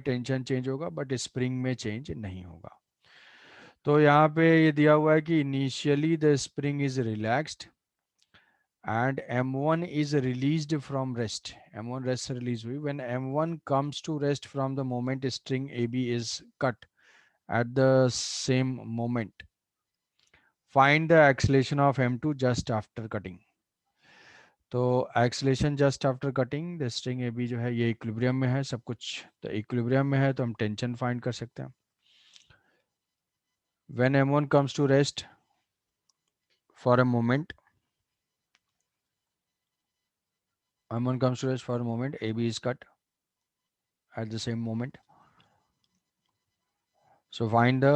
Tension change होगा but spring में change नहीं होगा। तो यहाँ पे ये दिया हुआ है कि initially the spring is relaxed and M1 is released from rest. M1 rest से release हुई. When M1 comes to rest from the moment string AB is cut at the same moment, find the acceleration of M2 just after cutting. तो acceleration just after cutting the string A B जो है ये equilibrium में है सब कुछ, तो equilibrium में है तो हम टेंशन फाइंड कर सकते हैं. When M1 comes to rest for a moment, M1 comes to rest for a moment, AB is cut at the same moment. So find the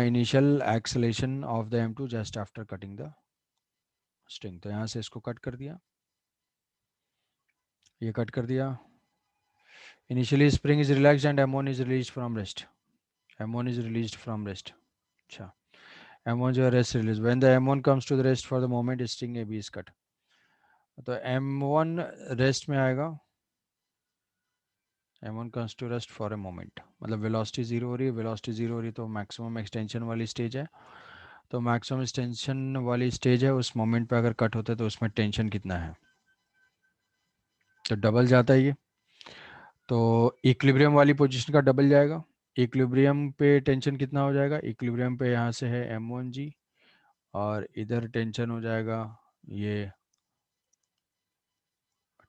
initial acceleration of the M2 just after cutting the string. तो यहाँ से इसको cut कर दिया, ये cut कर दिया. Initially spring is relaxed and M1 is released from rest. M1 is released from rest. अच्छा, M1 जो है rest release. When the M1 comes to the rest for the moment, string AB is cut. तो M1 rest में आएगा, M1 comes to rest for a moment. मतलब velocity zero हो रही है, velocity zero हो रही है तो maximum extension वाली stage है. तो मैक्सिमम एक्सटेंशन वाली स्टेज है, उस मोमेंट पे अगर कट होता है तो उसमें टेंशन कितना है, तो डबल जाता है ये. तो इक्विलिब्रियम वाली पोजीशन का डबल जाएगा. इक्विलिब्रियम पे टेंशन कितना हो जाएगा, इक्विलिब्रियम पे यहाँ से है M1G और इधर टेंशन हो जाएगा ये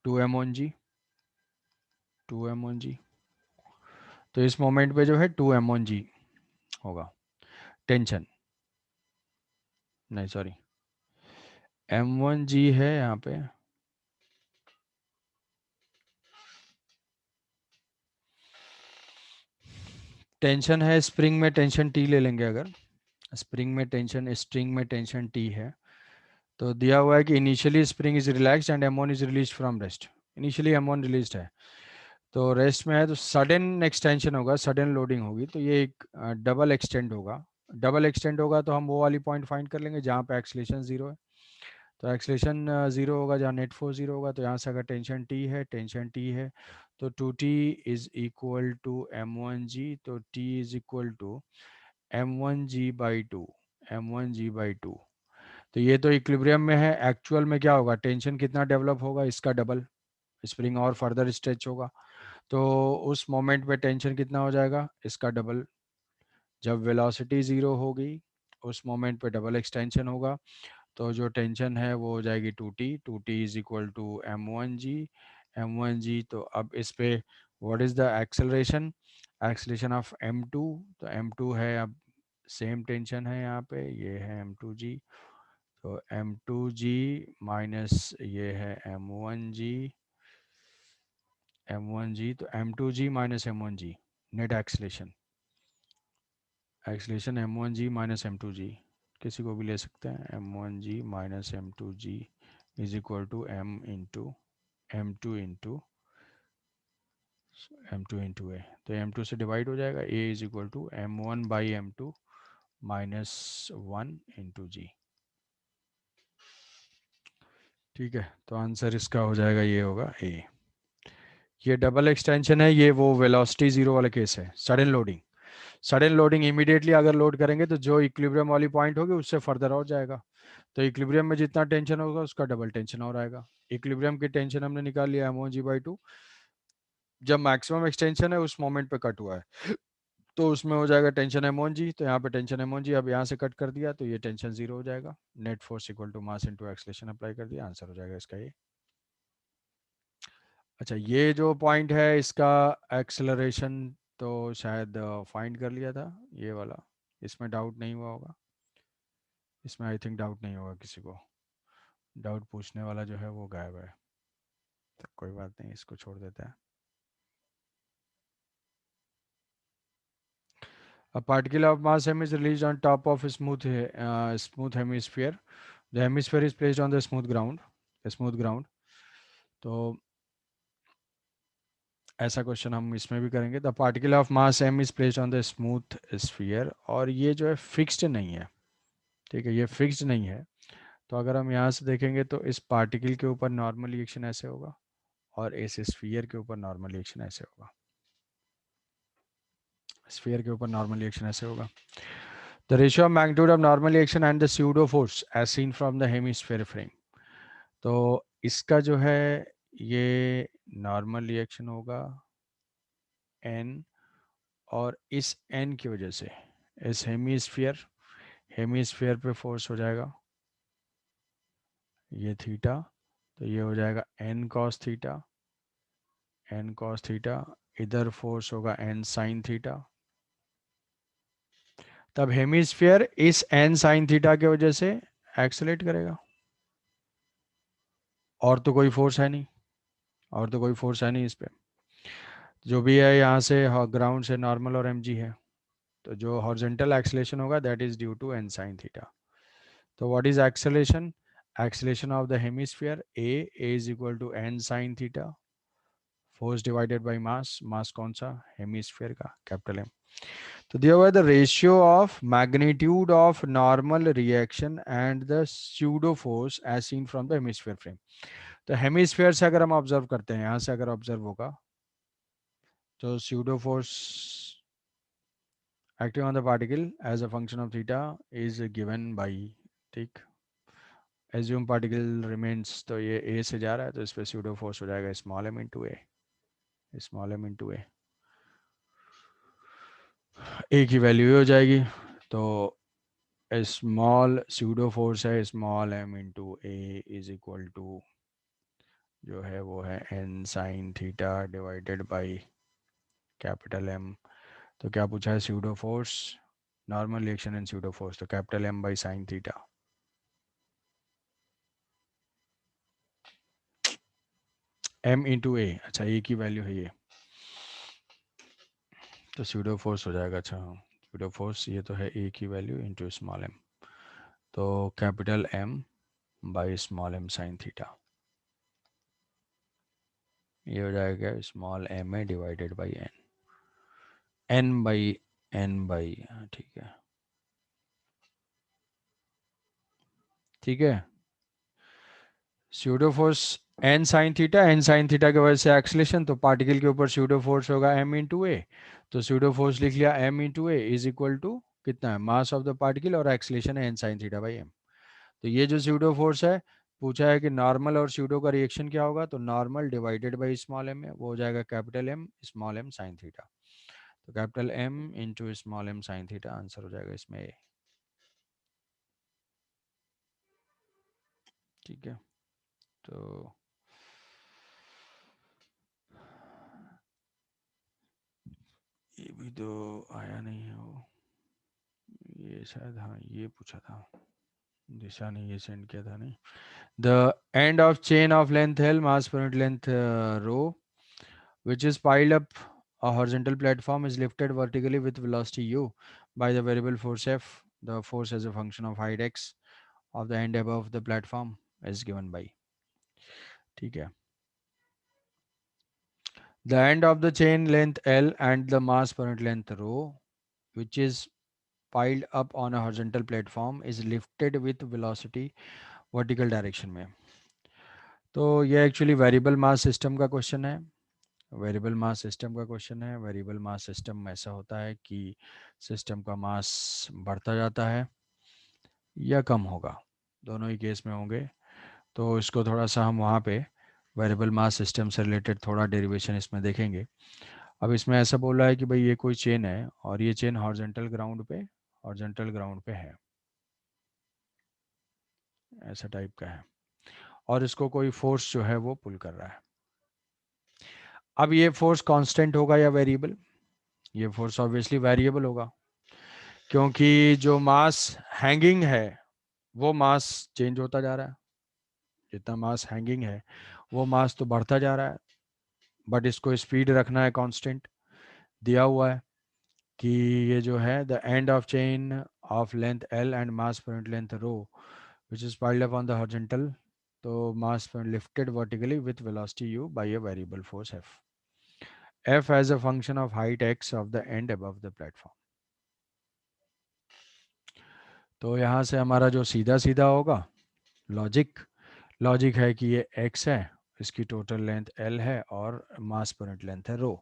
2M1G, 2M1G. तो इस मोमेंट पे जो है 2M1G होगा टेंशन, नहीं सॉरी M1G है यहाँ पे, टेंशन है स्प्रिंग में, टेंशन T ले लेंगे. अगर स्प्रिंग में टेंशन, स्ट्रिंग में टेंशन T है तो दिया हुआ है कि initially spring is relaxed and M1 is release from rest. Initially M1 released है तो रेस्ट में है तो सडन एक्सटेंशन होगा, सडन लोडिंग होगी तो ये एक डबल एक्सटेंड होगा. डबल एक्सटेंड होगा तो हम वो वाली पॉइंट फाइंड कर लेंगे जहाँ पे एक्सलेशन जीरो है. तो एक्सलेशन जीरो होगा जहाँ नेट फोर्स जीरो होगा. तो यहाँ से अगर टेंशन टी है, टेंशन टी है तो 2T is equal to M1G. तो T is equal to M1G/2, M1G/2. तो ये तो इक्विलिब्रियम में है. एक्चुअल में क्या होगा, टेंशन कितना डेवलप होगा, इसका डबल, स्प्रिंग और फर्दर स्ट्रेच होगा तो उस मोमेंट पे टेंशन कितना हो जाएगा, इसका डबल. जब वेलोसिटी ज़ीरो होगी उस मोमेंट पे डबल एक्सटेंशन होगा तो जो टेंशन है वो हो जाएगी 2T. 2T is equal to M1G, M1G. तो अब इस पे what is the acceleration, acceleration of M2. तो M2 है, अब सेम टेंशन है यहाँ पे, ये है M2G. तो M2G माइनस ये है M1G, M1G. तो M2G minus M1G net acceleration, acceleration M1G minus M2G, किसी को भी ले सकते हैं. M1G minus M2G is equal to M into M2 into M2 into A. तो M2 से डिवाइड हो जाएगा, A is equal to M1/M2 minus 1 into G. ठीक है, तो आंसर इसका हो जाएगा, ये होगा A. ये डबल एक्सटेंशन है, ये वो वेलोसिटी जीरो वाला केस है. Sudden loading, sudden loading immediately अगर लोड करेंगे तो जो इक्विलिब्रियम वाली पॉइंट होगी उससे फर्दर और जाएगा. तो इक्विलिब्रियम में जितना टेंशन होगा उसका डबल टेंशन और आएगा. इक्विलिब्रियम की टेंशन हमने निकाल लिया M1G/2. जब मैक्सिमम एक्सटेंशन है उस मोमेंट पे कट हुआ है तो उसमें हो जाएगा टेंशन M1G. तो यहाँ पे टेंशन M1G, अब यहाँ से कट कर दिया तो ये टेंशन जीरो हो जाएगा. Net force equal to mass into acceleration apply कर दिया, आंसर हो जाएगा इसका ये. अच्छा, ये जो पॉइंट है इसका एक्सेलरेशन तो शायद फाइंड कर लिया था ये वाला, इसमें डाउट नहीं हुआ होगा. इसमें आई थिंक डाउट नहीं होगा किसी को. डाउट पूछने वाला जो है वो गायब है, तो कोई बात नहीं, इसको छोड़ देते हैं. A particle of mass m is released on top of a smooth hemisphere. The hemisphere is placed on the smooth ground. Smooth ground. तो ऐसा क्वेश्चन हम इसमें भी करेंगे. The particle of mass m is placed on the smooth sphere. और ये जो है फिक्स्ड नहीं है, ठीक है, ये फिक्स्ड नहीं है. तो अगर हम यहाँ से देखेंगे तो इस पार्टिकल के ऊपर नॉर्मल रिएक्शन ऐसे होगा और इस स्फीयर के ऊपर नॉर्मल रिएक्शन ऐसे होगा. स्फीयर के ऊपर नॉर्मल रिएक्शन ऐसे होगा, the ratio of magnitude of normal reaction and the pseudo force as seen from the hemisphere frame. तो इसका जो है ये नॉर्मल रिएक्शन होगा n, और इस n की वजह से इस हेमिस्फीयर पे फोर्स हो जाएगा ये थीटा, तो ये हो जाएगा n cos थीटा, इधर फोर्स होगा n sin थीटा। तब हेमिस्फीयर इस n sin थीटा की वजह से एक्सेलेरेट करेगा, और तो कोई फोर्स है नहीं, और तो कोई फोर्स है नहीं इस पे, जो भी है यहाँ से ग्राउंड से नॉर्मल और mg है, तो जो हॉरिजॉन्टल एक्सेलेरेशन होगा that is due to n sin theta. तो what is acceleration? Acceleration of the hemisphere a is equal to n sin theta, force divided by mass, mass कौन सा? Hemisphere का, capital M। तो दिया हुआ है the ratio of magnitude of normal reaction and the pseudo force as seen from the hemisphere frame. तो hemisphere से अगर हम ऑब्जर्व करते हैं, यहाँ से अगर ऑब्जर्व होगा तो pseudo force acting on the particle as a function of theta is given by, ठीक, assume particle remains, तो ये a से जा रहा है तो इस पे pseudo force हो जाएगा small m into a, a की वैल्यू हो जाएगी, तो स्मॉल pseudo force है small m into a is equal to जो है वो है n sin theta divided by capital M। तो क्या पूछा है? pseudo force, normal reaction and pseudo force, तो capital M by sine theta. m into a, अच्छा a की वैल्यू है ये, तो स्यूडो फोर्स हो जाएगा, अच्छा स्यूडो फोर्स ये तो है a की वैल्यू इंटू स्मॉल m, तो capital M by small m sine theta, ये हो जाएगा small m a divided by n by ठीक है, ठीक है। Pseudo force n sine theta की वजह से एक्सलेशन, तो पार्टिकल के ऊपर स्यूडो फोर्स होगा m इंटू ए, तो स्यूडो फोर्स लिख लिया m into a is equal to कितना है? मास ऑफ द पार्टिकल, और एक्सलेशन है n sine theta by m। तो ये जो स्यूडो फोर्स है, पूछा है कि नॉर्मल और स्यूडो का रिएक्शन क्या होगा, तो normal divided by small m है, वो हो जाएगा capital M small m sine theta, तो capital M into small m sine theta, answer हो जाएगा इसमें ए, ठीक है। तो ये भी तो आया नहीं है वो, ये शायद, हाँ ये पूछा था, दिशा ने ये सेंड किया था नहीं। The end of chain of length L, mass per unit length rho, which is piled up a horizontal platform, is lifted vertically with velocity u by the variable force F. The force as a function of height x of the end above the platform is given by, ठीक है। The end of the chain length L and the mass per unit length rho, which is piled up on a horizontal platform, is lifted with velocity vertical direction में। तो ये actually variable mass system का question है, variable mass system का question है। Variable mass system में ऐसा होता है कि सिस्टम का मास बढ़ता जाता है या कम होगा, दोनों ही केस में होंगे। तो इसको थोड़ा सा हम वहाँ पे वेरिएबल मास सिस्टम से रिलेटेड थोड़ा डेरिवेशन इसमें देखेंगे। अब इसमें ऐसा बोला है कि भाई ये कोई चेन है और ये चेन हॉरिजॉन्टल ग्राउंड पे है, ऐसा टाइप का है, और इसको कोई फोर्स जो है वो पुल कर रहा है। अब ये फोर्स कांस्टेंट होगा या वेरिएबल? ये फोर्स ऑब्वियसली वेरिएबल होगा, क्योंकि जो मास हैंगिंग है वो मास चेंज होता जा रहा है, जितना मास हैंगिंग है वो मास तो बढ़ता जा रहा है, बट इसको स्पीड रखना है कांस्टेंट, दिया हुआ है कि ये जो है the end of chain of length L and mass पर unit length rho which is piled up on the horizontal, तो मास पर lifted vertically with velocity u by a variable force f as a function of height x of the end above the platform। तो यहाँ से हमारा जो सीधा सीधा होगा लॉजिक है कि ये x है, इसकी टोटल लेंथ L है और मास पर यूनिट लेंथ है रो।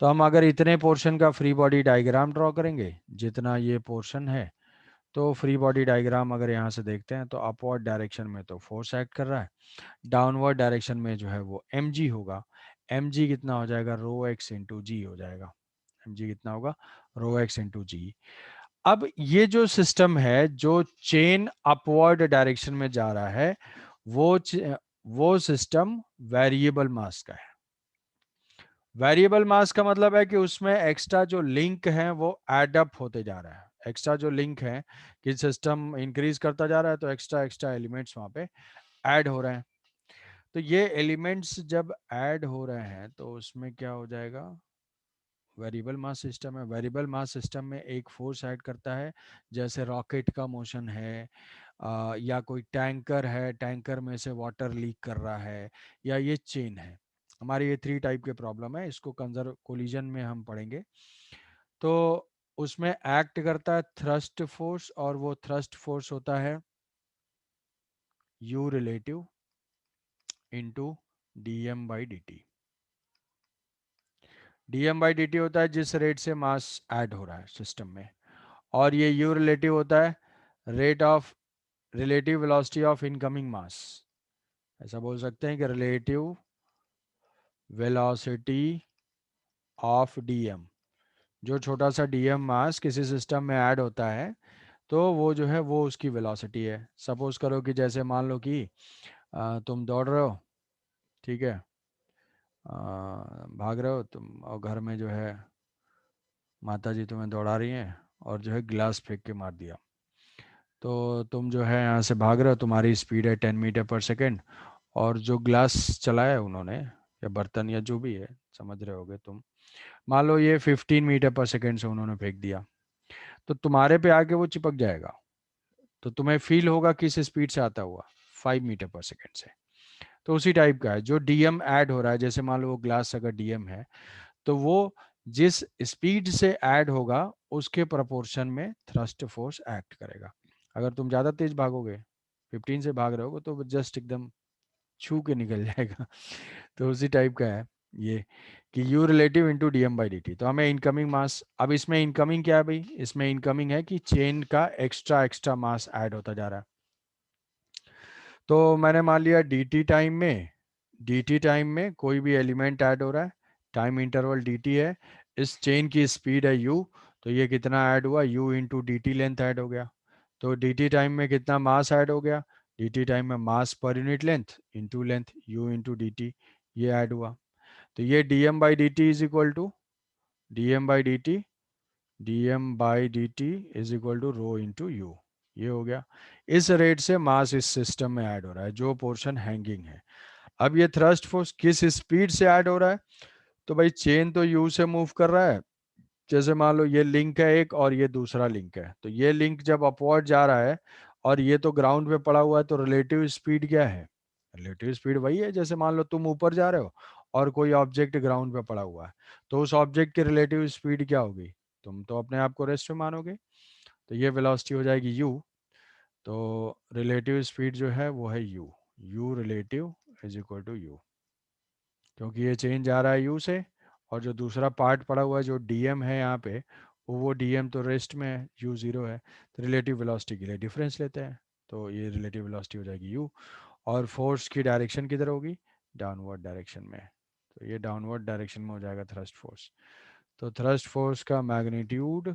तो हम अगर इतने पोर्शन का फ्री बॉडी डायग्राम ड्रॉ करेंगे, जितना ये पोर्शन है, तो फ्री बॉडी डायग्राम अगर यहाँ से देखते हैं तो अपवर्ड डायरेक्शन में तो फोर्स एक्ट कर रहा है, डाउनवर्ड डायरेक्शन में जो है वो mg होगा। mg कितना हो जाएगा, रो एक्स इंटू जी हो जाएगा। mg कितना होगा, रो एक्स इंटू जी। अब ये जो सिस्टम है जो चेन अपवर्ड डायरेक्शन में जा रहा है, वो सिस्टम वेरिएबल मास का है। वेरिएबल मास का मतलब है कि उसमें एक्स्ट्रा जो लिंक है वो एड अप होते जा रहा है। एक्स्ट्रा जो लिंक है कि सिस्टम इंक्रीज करता जा रहा है तो एक्स्ट्रा एक्स्ट्रा एलिमेंट्स वहां पे ऐड हो रहे हैं। तो ये एलिमेंट्स जब ऐड हो रहे हैं तो उसमें क्या हो जाएगा, वेरिएबल मास सिस्टम है। वेरिएबल मास सिस्टम में एक फोर्स ऐड करता है, जैसे रॉकेट का मोशन है, या कोई टैंकर है, टैंकर में से वाटर लीक कर रहा है, या ये चेन है। हमारे ये 3 टाइप के प्रॉब्लम है, इसको कंजर्व कोलिजन में हम पढ़ेंगे। तो उसमें एक्ट करता है थ्रस्ट फोर्स, और वो थ्रस्ट फोर्स होता है u relative into d m by d t. D m by d t होता है जिस रेट से मास ऐड हो रहा है सिस्टम में, और ये यू रिलेटिव होता है rate of relative velocity of incoming mass. ऐसा बोल सकते हैं कि रिलेटिव वेलोसिटी ऑफ डीएम, जो छोटा सा डीएम मास किसी सिस्टम में ऐड होता है तो वो जो है वो उसकी वेलोसिटी है। सपोज करो कि जैसे मान लो कि तुम दौड़ रहे हो, ठीक है, भाग रहे हो तुम, और घर में जो है माता जी तुम्हें दौड़ा रही हैं और जो है गिलास फेंक के मार दिया। तो तुम जो है यहाँ से भाग रहे हो, तुम्हारी स्पीड है 10 मीटर पर सेकेंड, और जो ग्लास चलाया उन्होंने, या बर्तन या जो भी है, समझ रहे होगे तुम, मान लो ये 15 मीटर पर सेकेंड से उन्होंने फेंक दिया, तो तुम्हारे पे आके वो चिपक जाएगा। तो तुम्हें फील होगा किस स्पीड से आता हुआ, 5 मीटर पर सेकेंड से। तो उसी टाइप का है जो डीएम ऐड हो रहा है। जैसे मान लो वो ग्लास अगर डीएम है, तो वो जिस स्पीड से ऐड होगा उसके प्रपोर्शन में थ्रस्ट फोर्स एक्ट करेगा। अगर तुम ज़्यादा तेज भागोगे, 15 से भाग रहे हो तो जस्ट एकदम छू के निकल जाएगा। तो उसी टाइप का है ये, कि u relative into d m by d t. तो हमें इनकमिंग मास, अब इसमें इनकमिंग क्या है भाई, इसमें इनकमिंग है कि चेन का एक्स्ट्रा एक्स्ट्रा मास ऐड होता जा रहा है। तो मैंने मान लिया dt टाइम में कोई भी एलिमेंट ऐड हो रहा है, टाइम इंटरवल dt है, इस चेन की स्पीड है u, तो ये कितना ऐड हुआ, u into d T length add हो गया। तो dt टाइम में कितना मास ऐड हो गया, dt टाइम में मास पर unit length into length u into d t, ये ऐड हुआ। तो ये dm by d t is equal to dm by d t, dm by d t is equal to rho into u, ये हो गया। इस rate से मास इस सिस्टम में ऐड हो रहा है जो पोर्शन हैंगिंग है। अब ये थ्रस्ट फोर्स किस स्पीड से ऐड हो रहा है, तो भाई चेन तो यू से मूव कर रहा है। जैसे मान लो ये लिंक है एक और ये दूसरा लिंक है, तो ये लिंक जब अपवर्ड जा रहा है और ये तो ग्राउंड पे पड़ा हुआ है, तो रिलेटिव स्पीड क्या है, रिलेटिव स्पीड वही है जैसे मान लो तुम ऊपर जा रहे हो और कोई ऑब्जेक्ट ग्राउंड पे पड़ा हुआ है, तो उस ऑब्जेक्ट की रिलेटिव स्पीड क्या होगी, तुम तो अपने आप को रेस्ट में मानोगे। तो ये वेलोसिटी हो जाएगी यू। तो रिलेटिव स्पीड जो है वो है u, u relative is equal to u, क्योंकि ये चेंज आ रहा है यू से, और जो दूसरा पार्ट पड़ा हुआ है जो डीएम है यहाँ पे, वो डीएम तो रेस्ट में है, यू जीरो है, तो रिलेटिव वेलोसिटी के लिए डिफरेंस लेते हैं, तो ये रिलेटिव वेलोसिटी हो जाएगी यू। और फोर्स की डायरेक्शन किधर होगी, डाउनवर्ड डायरेक्शन में, तो ये डाउनवर्ड डायरेक्शन में हो जाएगा थ्रस्ट फोर्स। तो थ्रस्ट फोर्स का मैग्नीट्यूड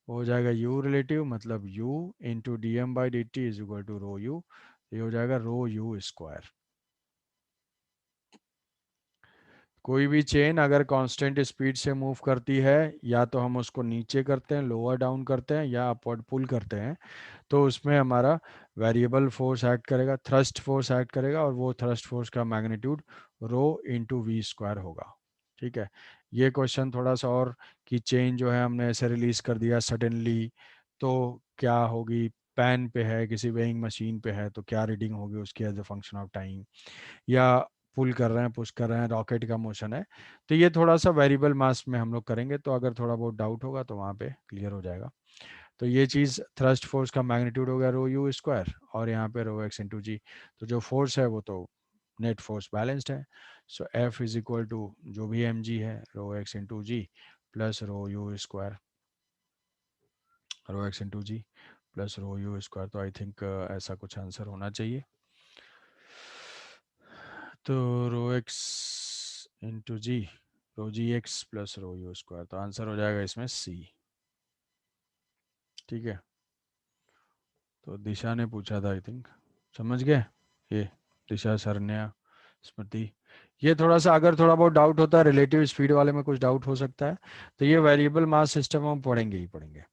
हो जाएगा यू रिलेटिव, मतलब u into d m by d t is equal to rho u, ये हो जाएगा रो यू स्क्वायर। कोई भी चेन अगर कांस्टेंट स्पीड से मूव करती है, या तो हम उसको नीचे करते हैं, लोअर डाउन करते हैं, या अपवर्ड पुल करते हैं, तो उसमें हमारा वेरिएबल फोर्स एक्ट करेगा, थ्रस्ट फोर्स एक्ट करेगा, और वो थ्रस्ट फोर्स का magnitude rho into v square होगा। ठीक है। ये क्वेश्चन थोड़ा सा और, कि चेन जो है हमने ऐसे रिलीज कर दिया सडनली, तो क्या होगी, पेन पे है, किसी वेइंग मशीन पे है, तो क्या रीडिंग होगी उसकी as a function of time, या पुल कर रहे हैं, पुश कर रहे हैं, रॉकेट का मोशन है। तो ये थोड़ा सा वेरिएबल मास में हम लोग करेंगे, तो अगर थोड़ा बहुत डाउट होगा तो वहाँ पे क्लियर हो जाएगा। तो ये चीज़ थ्रस्ट फोर्स का मैग्नीट्यूड हो गया रो यू स्क्वायर, और यहाँ पे रो एक्स इंटू जी। तो जो फोर्स है वो तो नेट फोर्स बैलेंस्ड है, so f is equal to जो भी एम जी है rho x into g plus rho u square, rho x into g plus rho u square. तो आई थिंक ऐसा कुछ आंसर होना चाहिए। तो rho x into g, rho g x plus rho u square, तो answer हो जाएगा इसमें सी। ठीक है, तो दिशा ने पूछा था आई थिंक, समझ गए? ये दिशा, सरन्या, स्मृति, ये थोड़ा सा अगर थोड़ा बहुत डाउट होता है रिलेटिव स्पीड वाले में कुछ डाउट हो सकता है, तो ये वेरिएबल मास सिस्टम हम पढ़ेंगे ही पढ़ेंगे।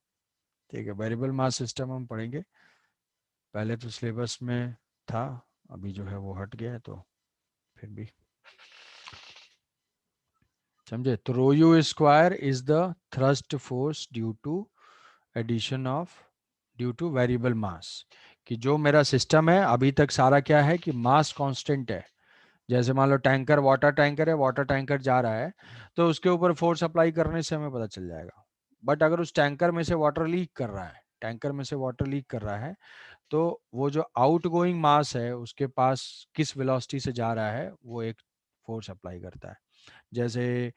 ठीक है, वेरिएबल मास सिस्टम हम पढ़ेंगे, पहले तो सिलेबस में था, अभी जो है वो हट गया है, तो फिर भी समझे। तो rho u square is the thrust force due to addition of, due to variable mass, कि जो मेरा सिस्टम है अभी तक सारा क्या है कि मास कांस्टेंट है। जैसे मान लो टैंकर, वाटर टैंकर है, वाटर टैंकर जा रहा है, तो उसके ऊपर फोर्स अप्लाई करने से हमें पता चल जाएगा। बट अगर उस टैंकर में से वाटर लीक कर रहा है, टैंकर में से वाटर लीक कर रहा है, तो वो जो आउट गोइंग मास है उसके पास किस वेलोसिटी से जा रहा है वो एक फोर्स अप्लाई करता है। जैसे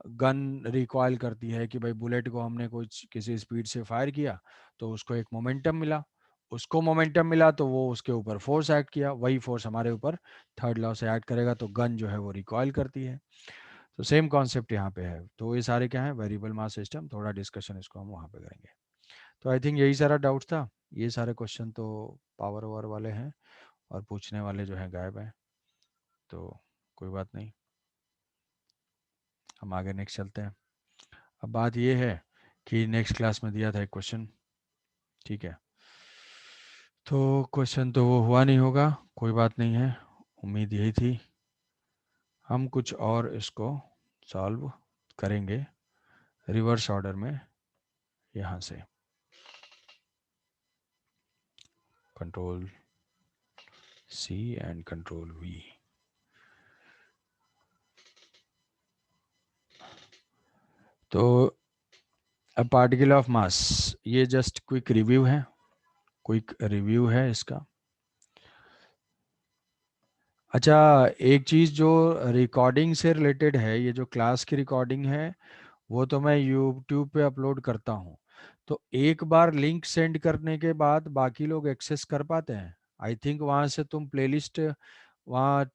गन रिकॉइल करती है कि भाई बुलेट को हमने कुछ किसी स्पीड से फायर किया तो उसको एक मोमेंटम मिला, उसको मोमेंटम मिला तो वो उसके ऊपर फोर्स एक्ट किया, वही फोर्स हमारे ऊपर थर्ड लॉ से एक्ट करेगा तो गन जो है वो रिकॉइल करती है। तो सेम कॉन्सेप्ट यहाँ पे है। तो ये सारे क्या है, वेरिएबल मास सिस्टम, थोड़ा डिस्कशन इसको हम वहाँ पे करेंगे। तो आई थिंक यही सारा डाउट था। ये सारे क्वेश्चन तो पावर ओवर वाले हैं और पूछने वाले जो है गायब हैं, तो कोई बात नहीं, हम आगे नेक्स्ट चलते हैं। अब बात ये है कि नेक्स्ट क्लास में दिया था एक क्वेश्चन, ठीक है, तो क्वेश्चन तो वो हुआ नहीं होगा, कोई बात नहीं है, उम्मीद यही थी। हम कुछ और इसको सॉल्व करेंगे रिवर्स ऑर्डर में, यहाँ से control C and control V. तो अ पार्टिकल ऑफ मास, ये जस्ट क्विक रिव्यू है, क्विक रिव्यू है इसका। अच्छा, एक चीज़ जो रिकॉर्डिंग से रिलेटेड है, ये जो क्लास की रिकॉर्डिंग है वो तो मैं यूट्यूब पे अपलोड करता हूँ, तो एक बार लिंक सेंड करने के बाद बाकी लोग एक्सेस कर पाते हैं? आई थिंक वहाँ से तुम प्लेलिस्ट वहाँ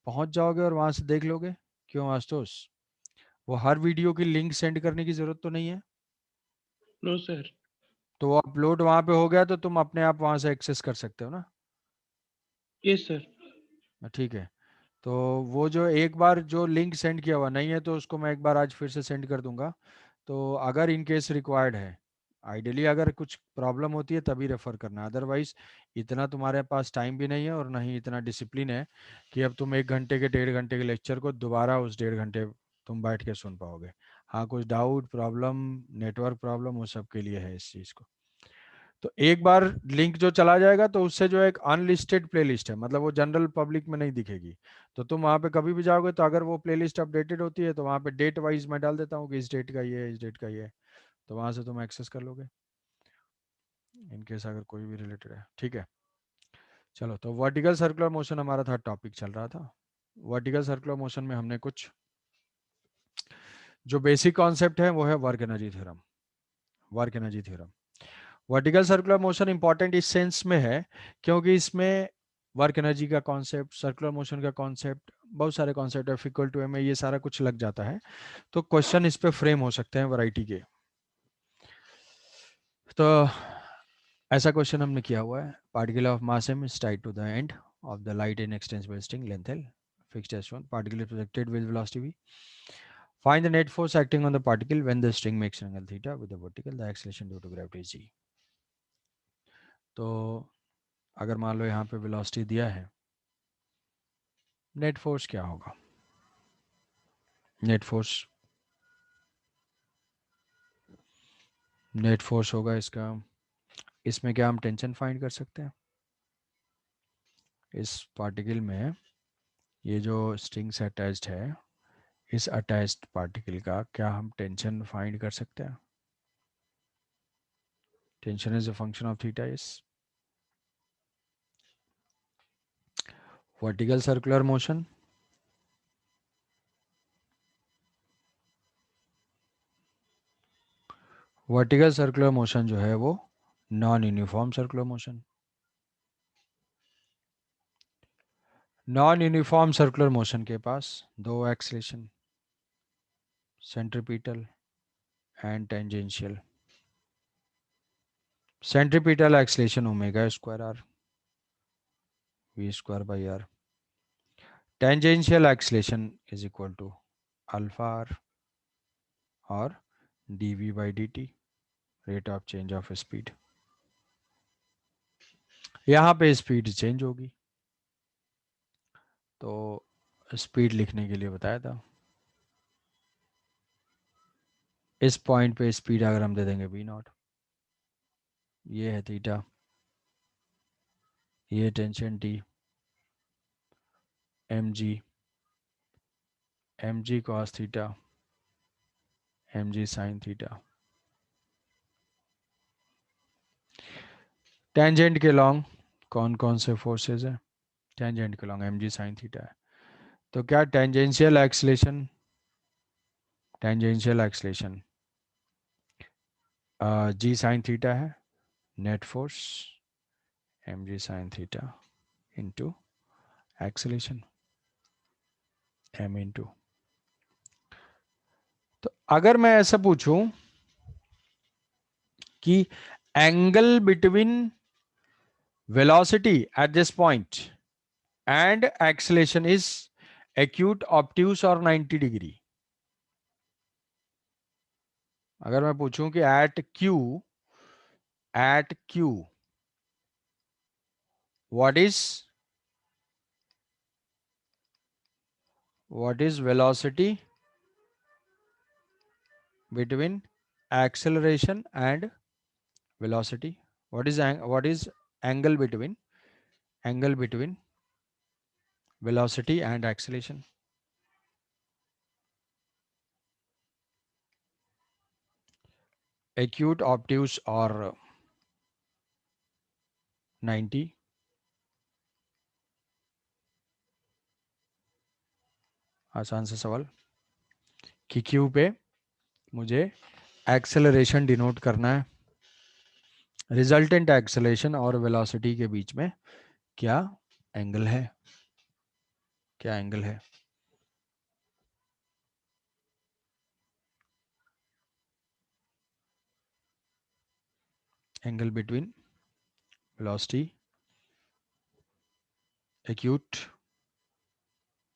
पहुँच जाओगे और वहाँ से देख लोगे, क्यों आशुतोष? वो हर वीडियो की लिंक सेंड करने की ज़रूरत तो नहीं है? No sir. तो वो अपलोड वहाँ पे हो गया तो तुम अपने आप वहाँ से एक्सेस कर सकते हो ना? Yes sir. ठीक है, तो वो जो एक बार जो लिंक सेंड किया हुआ नहीं है तो उसको मैं एक बार आज फिर से सेंड कर दूंगा। तो अगर इन केस रिक्वायर्ड है, आइडियली अगर कुछ प्रॉब्लम होती है तभी रेफर करना, अदरवाइज इतना तुम्हारे पास टाइम भी नहीं है और नहीं इतना डिसिप्लिन है कि अब तुम 1 घंटे के 1.5 घंटे के लेक्चर को दोबारा उस 1.5 घंटे तुम बैठ के सुन पाओगे। हाँ, कुछ डाउट प्रॉब्लम, नेटवर्क प्रॉब्लम, वो सब के लिए है इस चीज़ को। तो एक बार लिंक जो चला जाएगा तो उससे जो एक अनलिस्टेड प्लेलिस्ट है, मतलब वो जनरल पब्लिक में नहीं दिखेगी, तो तुम वहाँ पे कभी भी जाओगे तो अगर वो प्लेलिस्ट अपडेटेड होती है तो वहाँ पे डेट वाइज मैं डाल देता हूँ कि इस डेट का ये है, इस डेट का ये है, तो वहाँ से तुम एक्सेस कर लोगे इनकेस अगर कोई भी रिलेटेड है। ठीक है, चलो, तो वर्टिकल सर्कुलर मोशन हमारा था टॉपिक चल रहा था। वर्टिकल सर्कुलर मोशन में हमने कुछ जो बेसिक कॉन्सेप्ट है वो है work energy theorem. Work energy theorem, vertical circular motion important इस सेंस में है क्योंकि इसमें वर्क एनर्जी का कॉन्सेप्ट, सर्कुलर मोशन का कॉन्सेप्ट, बहुत सारे कॉन्सेप्ट है, इक्वल टू एम, ये सारा कुछ लग जाता है, तो क्वेश्चन इस पे फ्रेम हो सकते हैं वैरायटी के। तो ऐसा क्वेश्चन हमने किया हुआ है, particle of mass m is tied to the end of the light in extensible string length L, fixed as shown, particle is projected with velocity v, find the net force acting on the particle when the string makes an angle theta with the vertical, the acceleration due to gravity is g। तो अगर मान लो यहाँ पे velocity दिया है, net force क्या होगा? Net force, net force होगा इसका, इसमें क्या हम टेंशन फाइंड कर सकते हैं? इस पार्टिकल में ये जो स्ट्रिंग से अटैच्ड है, इस अटैच्ड पार्टिकल का क्या हम टेंशन फाइंड कर सकते हैं? Tension is a function of theta. इस vertical circular motion, vertical circular motion जो है वो non uniform circular motion. Non uniform circular motion के पास दो acceleration, centripetal and tangential. Centripetal acceleration omega square r, v square by r. Tangential acceleration is equal to alpha r और dv by dt, rate of change of speed. यहाँ पे speed change होगी, तो speed लिखने के लिए बताया था। इस पॉइंट पे स्पीड अगर हम दे देंगे v नॉट, ये है थीटा, ये tension t, mg cos theta, mg sin theta. Tangent के लॉन्ग कौन कौन से फोर्सेस हैं? टेंजेंट के लॉन्ग mg sin थीटा है। तो क्या tangential acceleration, tangential acceleration g sin theta है, net force mg sin theta into acceleration m into. तो अगर मैं ऐसा पूछूं कि angle between velocity at this point and acceleration is acute, obtuse और 90 डिग्री। अगर मैं पूछूं कि at Q what is velocity between acceleration and velocity, what is angle between velocity and acceleration? acute, obtuse और 90। आसान सा सवाल कि क्यू पे मुझे एक्सेलरेशन डिनोट करना है, रिजल्टेंट एक्सेलरेशन और वेलोसिटी के बीच में क्या एंगल है, क्या एंगल है? एंगल बिटवीन वेलोसिटी, एक्यूट,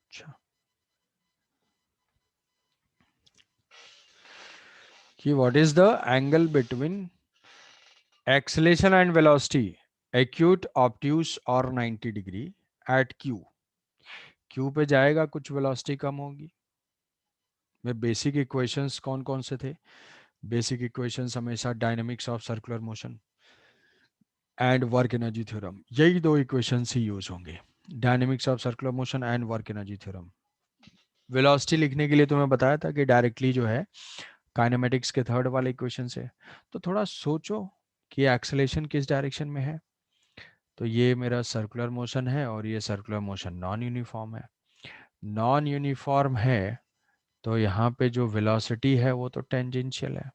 अच्छा, कि what is the angle between acceleration and velocity, acute, obtuse और 90 डिग्री एट क्यू। क्यू पे जाएगा कुछ वेलोसिटी कम होगी। में बेसिक इक्वेशंस कौन कौन से थे? बेसिक इक्वेशंस हमेशा dynamics of circular motion and work energy theorem, यही दो इक्वेशंस ही यूज होंगे, dynamics of circular motion and work energy theorem. Velocity लिखने के लिए तो मैं बताया था कि डायरेक्टली जो है काइनेमेटिक्स के थर्ड वाले इक्वेशन से। तो थोड़ा सोचो कि एक्सेलेरेशन किस डायरेक्शन में है। तो ये मेरा सर्कुलर मोशन है और ये सर्कुलर मोशन नॉन यूनिफॉर्म है। नॉन यूनिफॉर्म है तो यहाँ पे जो वेलोसिटी है वो तो टेंजेंशियल है।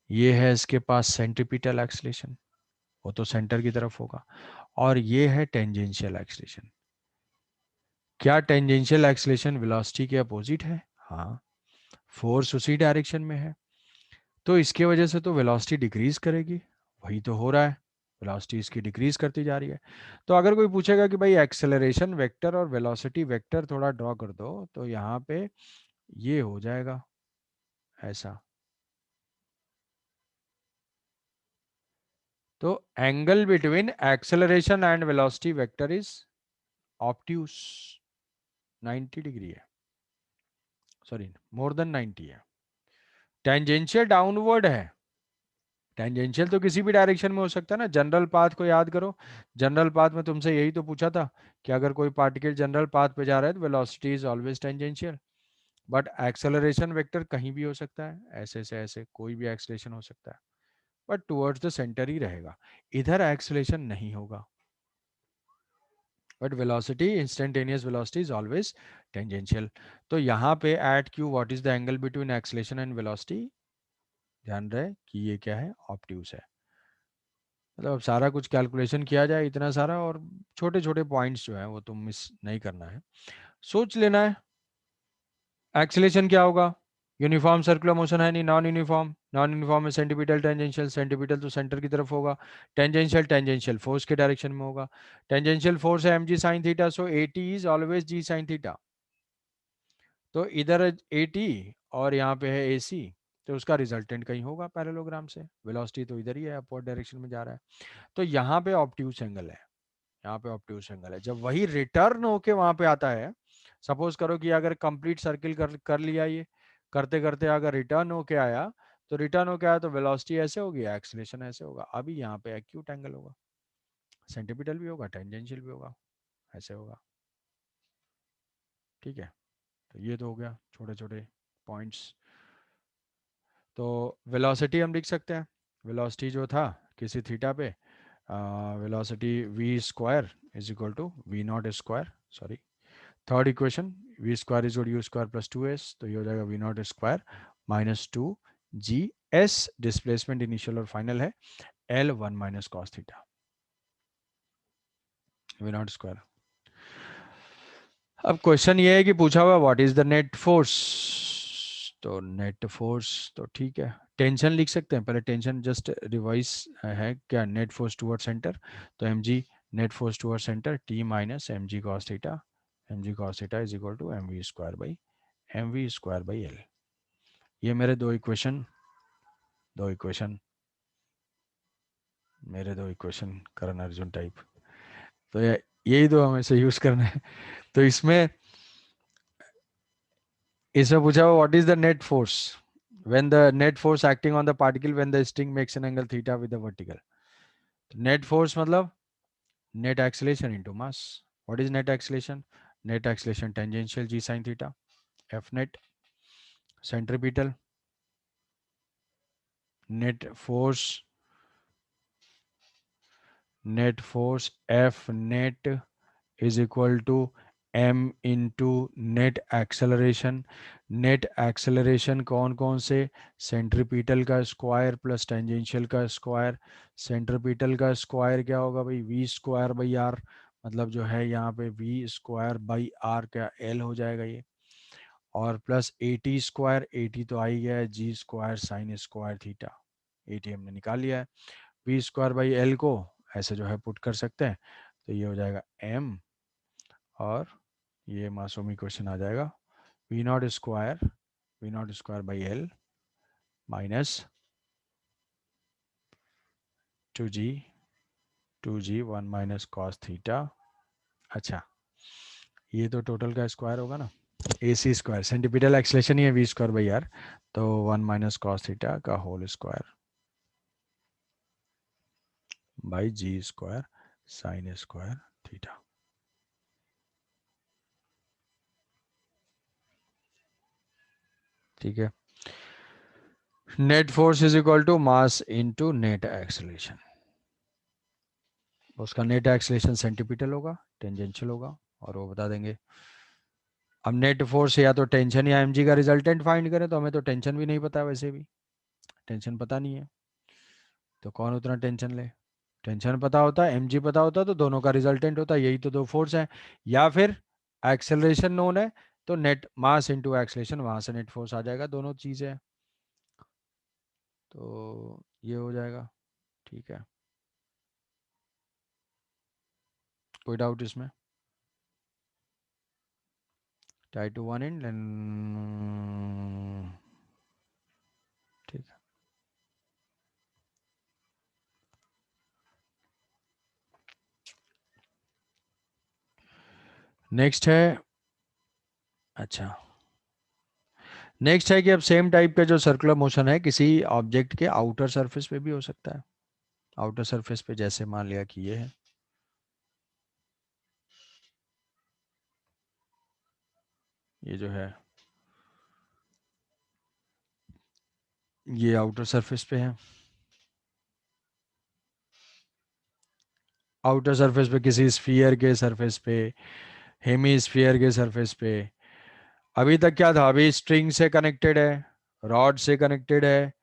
ये है इसके पास सेंट्रीपिटल एक्सेलेरेशन, वो तो सेंटर की तरफ होगा। और ये है टेंजेंशियल एक्सेलेरेशन। क्या टेंजेंशियल एक्सेलेरेशन वेलोसिटी के अपोजिट है? हाँ, फोर्स उसी डायरेक्शन में है, तो इसके वजह से तो वेलोसिटी डिक्रीज करेगी। वही तो हो रहा है, वेलोसिटी इसकी डिक्रीज करती जा रही है। तो अगर कोई पूछेगा कि भाई एक्सेलरेशन वेक्टर और वेलोसिटी वेक्टर थोड़ा ड्रॉ कर दो, तो यहाँ पे ये हो जाएगा ऐसा। तो angle between acceleration and velocity vector is obtuse, 90 degree है, सॉरी मोर देन 90 है। टेंजेंशियल डाउनवर्ड है। टेंजेंशियल तो किसी भी डायरेक्शन में हो सकता है ना। जनरल पाथ को याद करो, जनरल पाथ में तुमसे यही तो पूछा था कि अगर कोई पार्टिकल जनरल पाथ पे जा रहा है तो velocity is always tangential. But acceleration vector कहीं भी हो सकता है, ऐसे से ऐसे कोई भी एक्सेलरेशन हो सकता है, बट टुवर्ड्स द सेंटर ही रहेगा, इधर एक्सेलरेशन नहीं होगा। But velocity, instantaneous velocity is always tangential. तो यहाँ पे at Q what is the angle between acceleration and velocity, ध्यान रहे कि ये क्या है, ऑब्ट्यूज है। मतलब अब सारा कुछ कैलकुलेशन किया जाए इतना सारा, और छोटे छोटे पॉइंट्स जो है वो तुम मिस नहीं करना है, सोच लेना है। एक्सेलेरेशन क्या होगा, यूनिफॉर्म सर्कुलर मोशन है नहीं, नॉन यूनिफॉर्म, नॉन यूनिफॉर्म में सेंटीपिटल टेंजेंशियल, सेंटीपिटल तो सेंटर की तरफ होगा, टेंजेंशियल टेंजेंशियल फोर्स के डायरेक्शन में होगा, टेंजेंशियल फोर्स है mg sin theta, so at is always g sin theta. तो इधर at और यहाँ पे है ac, तो उसका रिजल्टेंट कहीं होगा पैरेललोग्राम से, वेलोसिटी तो इधर ही है, अपवर्ड डायरेक्शन में जा रहा है। तो यहाँ पे ऑब्ट्यूज एंगल है, यहाँ पे ऑब्ट्यूज एंगल है। जब वही रिटर्न होके वहां पे आता है, सपोज करो कि अगर कंप्लीट सर्किल कर लिया, ये करते करते अगर रिटर्न होके आया, तो रिटर्न होके आया तो वेलोसिटी ऐसे होगी, एक्सीलरेशन ऐसे होगा। अभी यहाँ पे एक्यूट एंगल होगा, सेंटीपिटल भी होगा, टेंजेंशियल भी होगा, ऐसे होगा। ठीक है, तो ये तो हो गया छोटे छोटे पॉइंट्स। तो वेलोसिटी हम लिख सकते हैं, वेलोसिटी जो था किसी थीटा पे, velocity v square is equal to v naught square, sorry third equation, v square is u square plus two s, तो ये हो जाएगा we naught square minus two g s, displacement initial और final है L one minus cos theta, v naught square. अब question ये है कि पूछा हुआ what is the net force, तो नेट फोर्स तो ठीक है, टेंशन लिख सकते हैं, पहले टेंशन जस्ट रिवाइज है क्या, नेट फोर्स टुवर्ड सेंटर, तो M G net force toward centre T minus M ji cos theta, M ji cos theta is equal to M we square by L. ये मेरे दो equation मेरे दो equation Karan Arjun type, तो यही दो हमें से यूज करना है। तो इसमें पूछा हुआ what is the net force when the net force acting on the particle when the string makes an angle theta with the vertical। net force मतलब net acceleration into mass। what is net acceleration, net acceleration tangential g sin theta, f net। centripetal net force, f net is equal to m into net acceleration। Net acceleration कौन कौन से, centripetal का square plus tangential का square. Centripetal का square क्या होगा भाई, we square by are, मतलब जो है यहाँ पे वी स्क्वायर बाई आर क्या एल हो जाएगा ये, और plus a T square, a t तो आ ही गया है, g square sine square theta, a t हमने निकाल लिया है। वी स्क्वायर बाई एल को ऐसे जो है पुट कर सकते हैं, तो ये हो जाएगा एम, और ये मासूमी क्वेश्चन आ जाएगा, we naught square by L minus two G one minus cos theta. अच्छा, ये तो टोटल का स्क्वायर होगा ना, A C square, centripetal acceleration ही है वी स्क्वायर बाई आर, तो वन माइनस कॉस थीटा का whole square by G square sine square theta. ठीक है, net force is equal to mass into net acceleration, उसका net acceleration centripetal होगा, tangential होगा, और वो बता देंगे। अब नेट फोर्स या तो टेंशन या एमजी का रिजल्टेंट फाइंड करें, तो हमें तो टेंशन भी नहीं पता, वैसे भी टेंशन पता नहीं है, तो कौन उतना टेंशन ले। टेंशन पता होता, एमजी पता होता, तो दोनों का रिजल्टेंट होता, यही तो दो फोर्स है। या फिर एक्सेलरेशन नोन है, तो नेट मास इनटू एक्सेलरेशन, वहां से नेट फोर्स आ जाएगा, दोनों चीजें हैं, तो ये हो जाएगा। ठीक है, कोई डाउट इसमें, टाई टू वन इन, ठीक है। नेक्स्ट है, अच्छा, नेक्स्ट है कि अब सेम टाइप का जो सर्कुलर मोशन है किसी ऑब्जेक्ट के आउटर सरफेस पे भी हो सकता है। आउटर सरफेस पे जैसे मान लिया कि ये है, ये जो है ये आउटर सरफेस पे है, आउटर सरफेस पे, किसी स्फीयर के सरफेस पे, हेमी स्फीयर के सरफेस पे। अभी तक क्या था, अभी स्ट्रिंग से कनेक्टेड है, रॉड से कनेक्टेड है,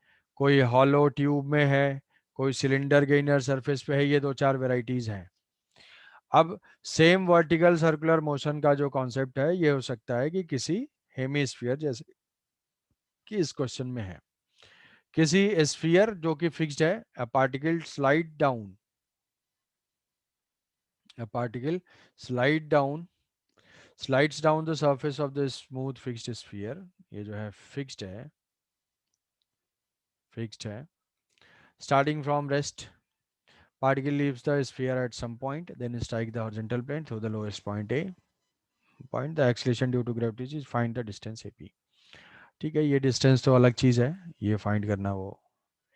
कोई हॉलो ट्यूब में है, कोई सिलेंडर के इनर सरफेस पे है, ये दो चार वेराइटीज हैं। अब सेम वर्टिकल सर्कुलर मोशन का जो कॉन्सेप्ट है ये हो सकता है कि किसी हेमीस्फीयर, जैसे कि इस क्वेश्चन में है, किसी स्फीयर जो कि फिक्स्ड है, a particle slide down, a particle slide down slides down the surface of the smooth fixed sphere, ये जो है फिक्स्ड है, starting from rest, particle leaves the sphere at some point, then strike the horizontal plane through the lowest point A point, the acceleration due to gravity is find the distance AP। ठीक है, ये distance तो अलग चीज है, ये find करना वो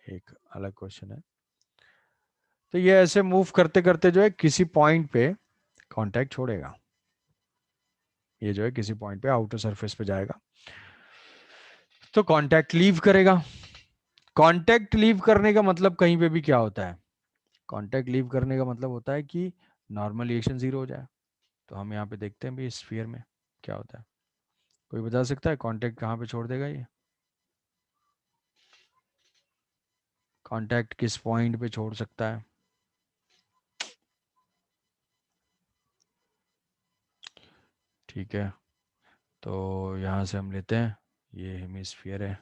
एक अलग क्वेश्चन है। तो ये ऐसे मूव करते करते जो है किसी पॉइंट पे कांटेक्ट छोड़ेगा, ये जो है किसी पॉइंट पे आउटर सरफेस पे जाएगा तो कांटेक्ट लीव करेगा। कांटेक्ट लीव करने का मतलब कहीं पे भी क्या होता है, कांटेक्ट लीव करने का मतलब होता है कि नॉर्मल रिएक्शन जीरो हो जाए। तो हम यहाँ पे देखते हैं भी स्फीयर में क्या होता है, कोई बता सकता है कांटेक्ट कहाँ पे छोड़ देगा ये, कांटेक्ट किस पॉइंट पे छोड़ सकता है। ठीक है, तो यहाँ से हम लेते हैं, ये हेमिस्फीयर है,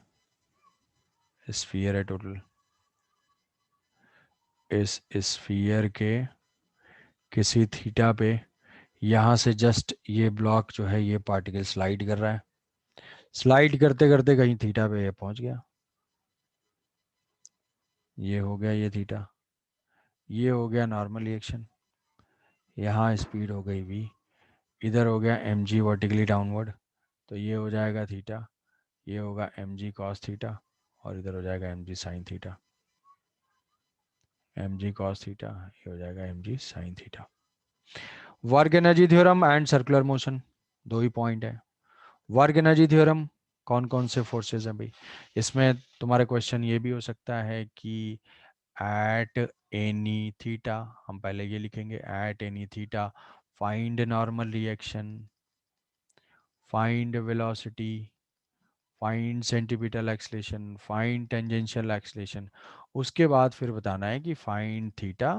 स्फीयर है टोटल, इस स्फीयर के किसी थीटा पे यहाँ से जस्ट ये ब्लॉक जो है ये पार्टिकल स्लाइड कर रहा है, स्लाइड करते करते कहीं थीटा पे पहुंच गया, ये हो गया ये थीटा, ये हो गया नॉर्मल रिएक्शन, यहाँ स्पीड हो गई v, इधर हो गया mg वर्टिकली डाउनवर्ड, तो ये हो जाएगा थीटा, ये होगा mg cos थीटा, और इधर हो जाएगा mg sin theta, mg cos theta, ये हो जाएगा mg sin theta. Work energy theorem and circular motion, दो ही पॉइंट है। वर्क एनर्जी थ्योरम, कौन कौन से फोर्सेस हैं भाई, इसमें तुम्हारा क्वेश्चन ये भी हो सकता है कि एट एनी थीटा, हम पहले ये लिखेंगे at any theta find normal reaction, find velocity, find centripetal acceleration, find tangential acceleration, उसके बाद फिर बताना है कि find theta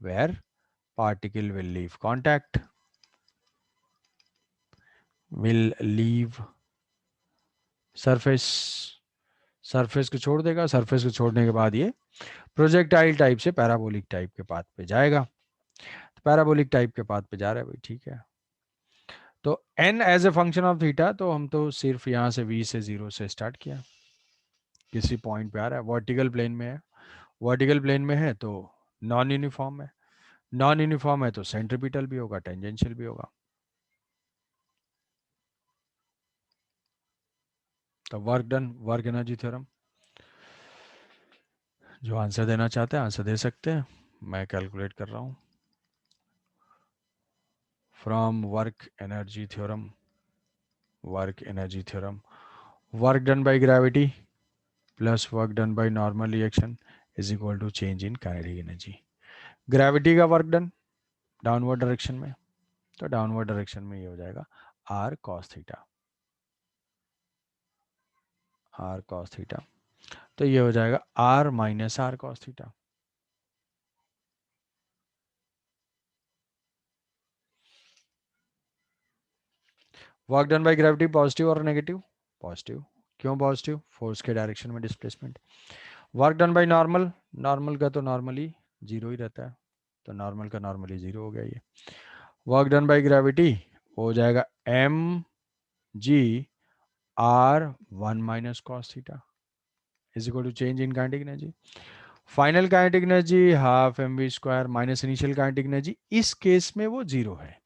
where particle will leave contact, will leave surface, surface को छोड़ देगा, सरफेस को छोड़ने के बाद ये प्रोजेक्टाइल टाइप से पैराबोलिक टाइप के पाथ पे जाएगा, तो पैराबोलिक टाइप के पाथ पे जा रहा है भाई। ठीक है, तो n as a function of theta, तो हम तो सिर्फ यहाँ से v से 0 से स्टार्ट किया, किसी पॉइंट पे आ रहा है, वर्टिकल प्लेन में है, वर्टिकल प्लेन में है तो नॉन यूनिफॉर्म है, नॉन यूनिफॉर्म है तो सेंट्रीपिटल भी होगा, टेंजेंशियल भी होगा। तो work done, work energy theorem, जो आंसर देना चाहते हैं आंसर दे सकते हैं, मैं कैलकुलेट कर रहा हूँ। From work energy theorem, work done by gravity plus work done by normal reaction is equal to change in kinetic energy. Gravity का वर्क डन डाउनवर्ड डायरेक्शन में, तो डाउनवर्ड डायरेक्शन में ये हो जाएगा R cos theta, R cos theta, तो ये हो जाएगा R minus are cos theta. Work done by gravity positive और नेगेटिव, पॉजिटिव, क्यों पॉजिटिव, फोर्स के डायरेक्शन में displacement. Work done by normal, normal का तो नॉर्मली जीरो ही रहता है, तो नॉर्मल का नॉर्मली जीरो हो गया ये। वर्क डन बाय ग्रेविटी हो जाएगा M G R one minus cos theta is equal to change in kinetic energy. Final kinetic energy half M we square minus initial kinetic energy, इस case में वो zero है।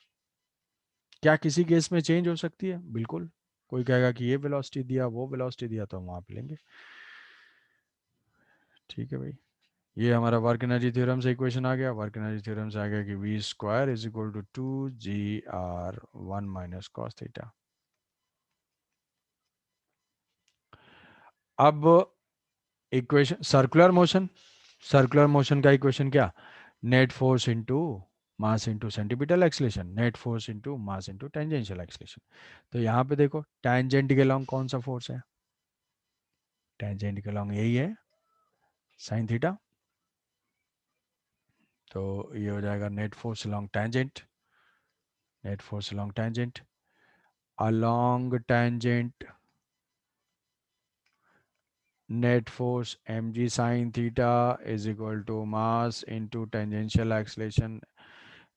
क्या किसी case में change हो सकती है, बिल्कुल, कोई कहेगा कि ये वेलोसिटी दिया वो वेलोसिटी दिया, तो हम वहां पे लेंगे। ठीक है भाई, ये हमारा वर्क एनर्जी थ्योरम से इक्वेशन आ गया, वर्क एनर्जी थ्योरम से आ गया कि v square is equal to 2 GR 1 minus cos theta. अब equation circular motion, circular motion का इक्वेशन क्या, net force into mass into centripetal acceleration, net force into mass into tangential acceleration. तो यहाँ पे देखो टेंजेंट के लॉन्ग कौन सा फोर्स है, टेंजेंट के लॉन्ग यही है साइन थीटा। तो ये हो जाएगा net force along tangent, net force along tangent, along tangent net force mg sin theta is equal to mass into tangential acceleration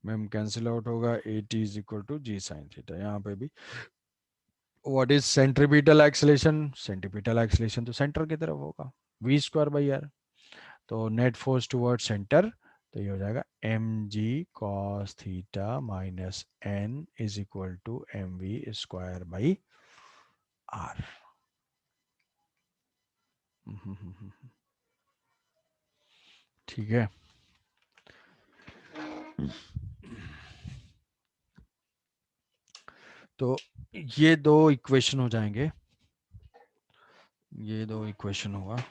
में कैंसिल आउट होगा, at is equal to g sin theta। यहाँ पे भी what is centripetal acceleration, centripetal acceleration तो centre की तरफ होगा, v square by R. तो नेट फोर्स टुवर्ड सेंटर, तो ये हो जाएगा M ji cos theta minus N is equal to M we square by R. ठीक है। तो ये दो इक्वेशन हो जाएंगे, ये दो इक्वेशन होगा।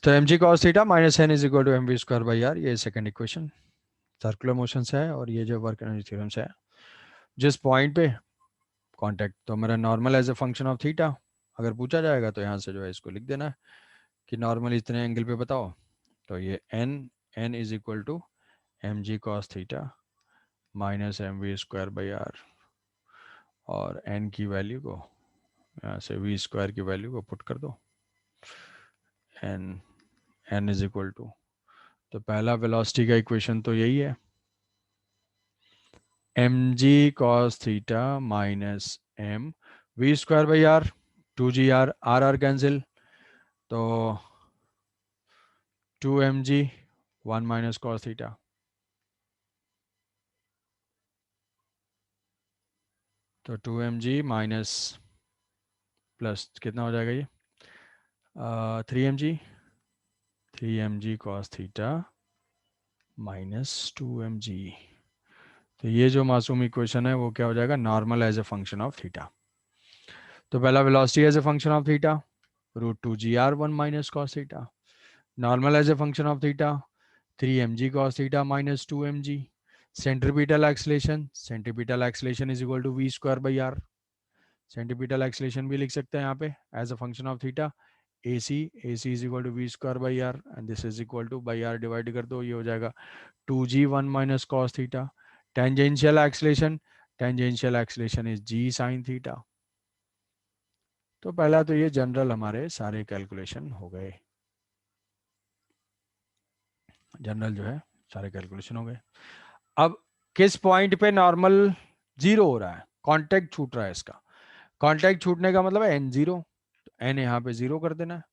तो M ji cos theta minus N is equal to M we square by R, ये सेकंड इक्वेशन सर्कुलर मोशन से है, और ये जो वर्क एनर्जी थ्योरम से है। जिस पॉइंट पे कांटेक्ट, तो मेरा normal as a function of theta अगर पूछा जाएगा तो यहाँ से जो है इसको लिख देना है कि नॉर्मल इतने एंगल पे बताओ। तो ये n, n is equal to M G cos theta minus m we square by r, और एन की वैल्यू को यहाँ से वी स्क्वायर की वैल्यू को पुट कर दो, n, n is equal to, तो पहला वेलोसिटी का इक्वेशन तो यही है m ji cos theta minus m we square by r, two ji r, r are cancel, तो two M g one minus cos theta, तो two M G minus plus कितना हो जाएगा ये, थ्री एम जी cos theta minus two M G. तो ये जो मासूम इक्वेशन है वो क्या हो जाएगा, normal as a function of theta. तो पहला velocity as a function of theta root two ji R one minus cos theta, normal as a function of theta three M ji cos theta minus two M G, centripetal acceleration, centripetal acceleration is equal to V square by R, centripetal acceleration भी लिख सकते हैं यहाँ पे as a function of theta, AC is equal to V square by R and this is equal to by R divide कर दो, ये हो जाएगा two G one minus cos theta. Tangential acceleration, tangential acceleration is G sine theta. तो पहला तो ये general हमारे सारे कैलकुलेशन हो गए, जनरल जो है सारे कैलकुलेशन हो गए। अब किस पॉइंट पे नॉर्मल जीरो हो रहा है, कांटेक्ट छूट रहा है इसका, कांटेक्ट छूटने का मतलब है एन जीरो, एन यहाँ पे जीरो कर देना है,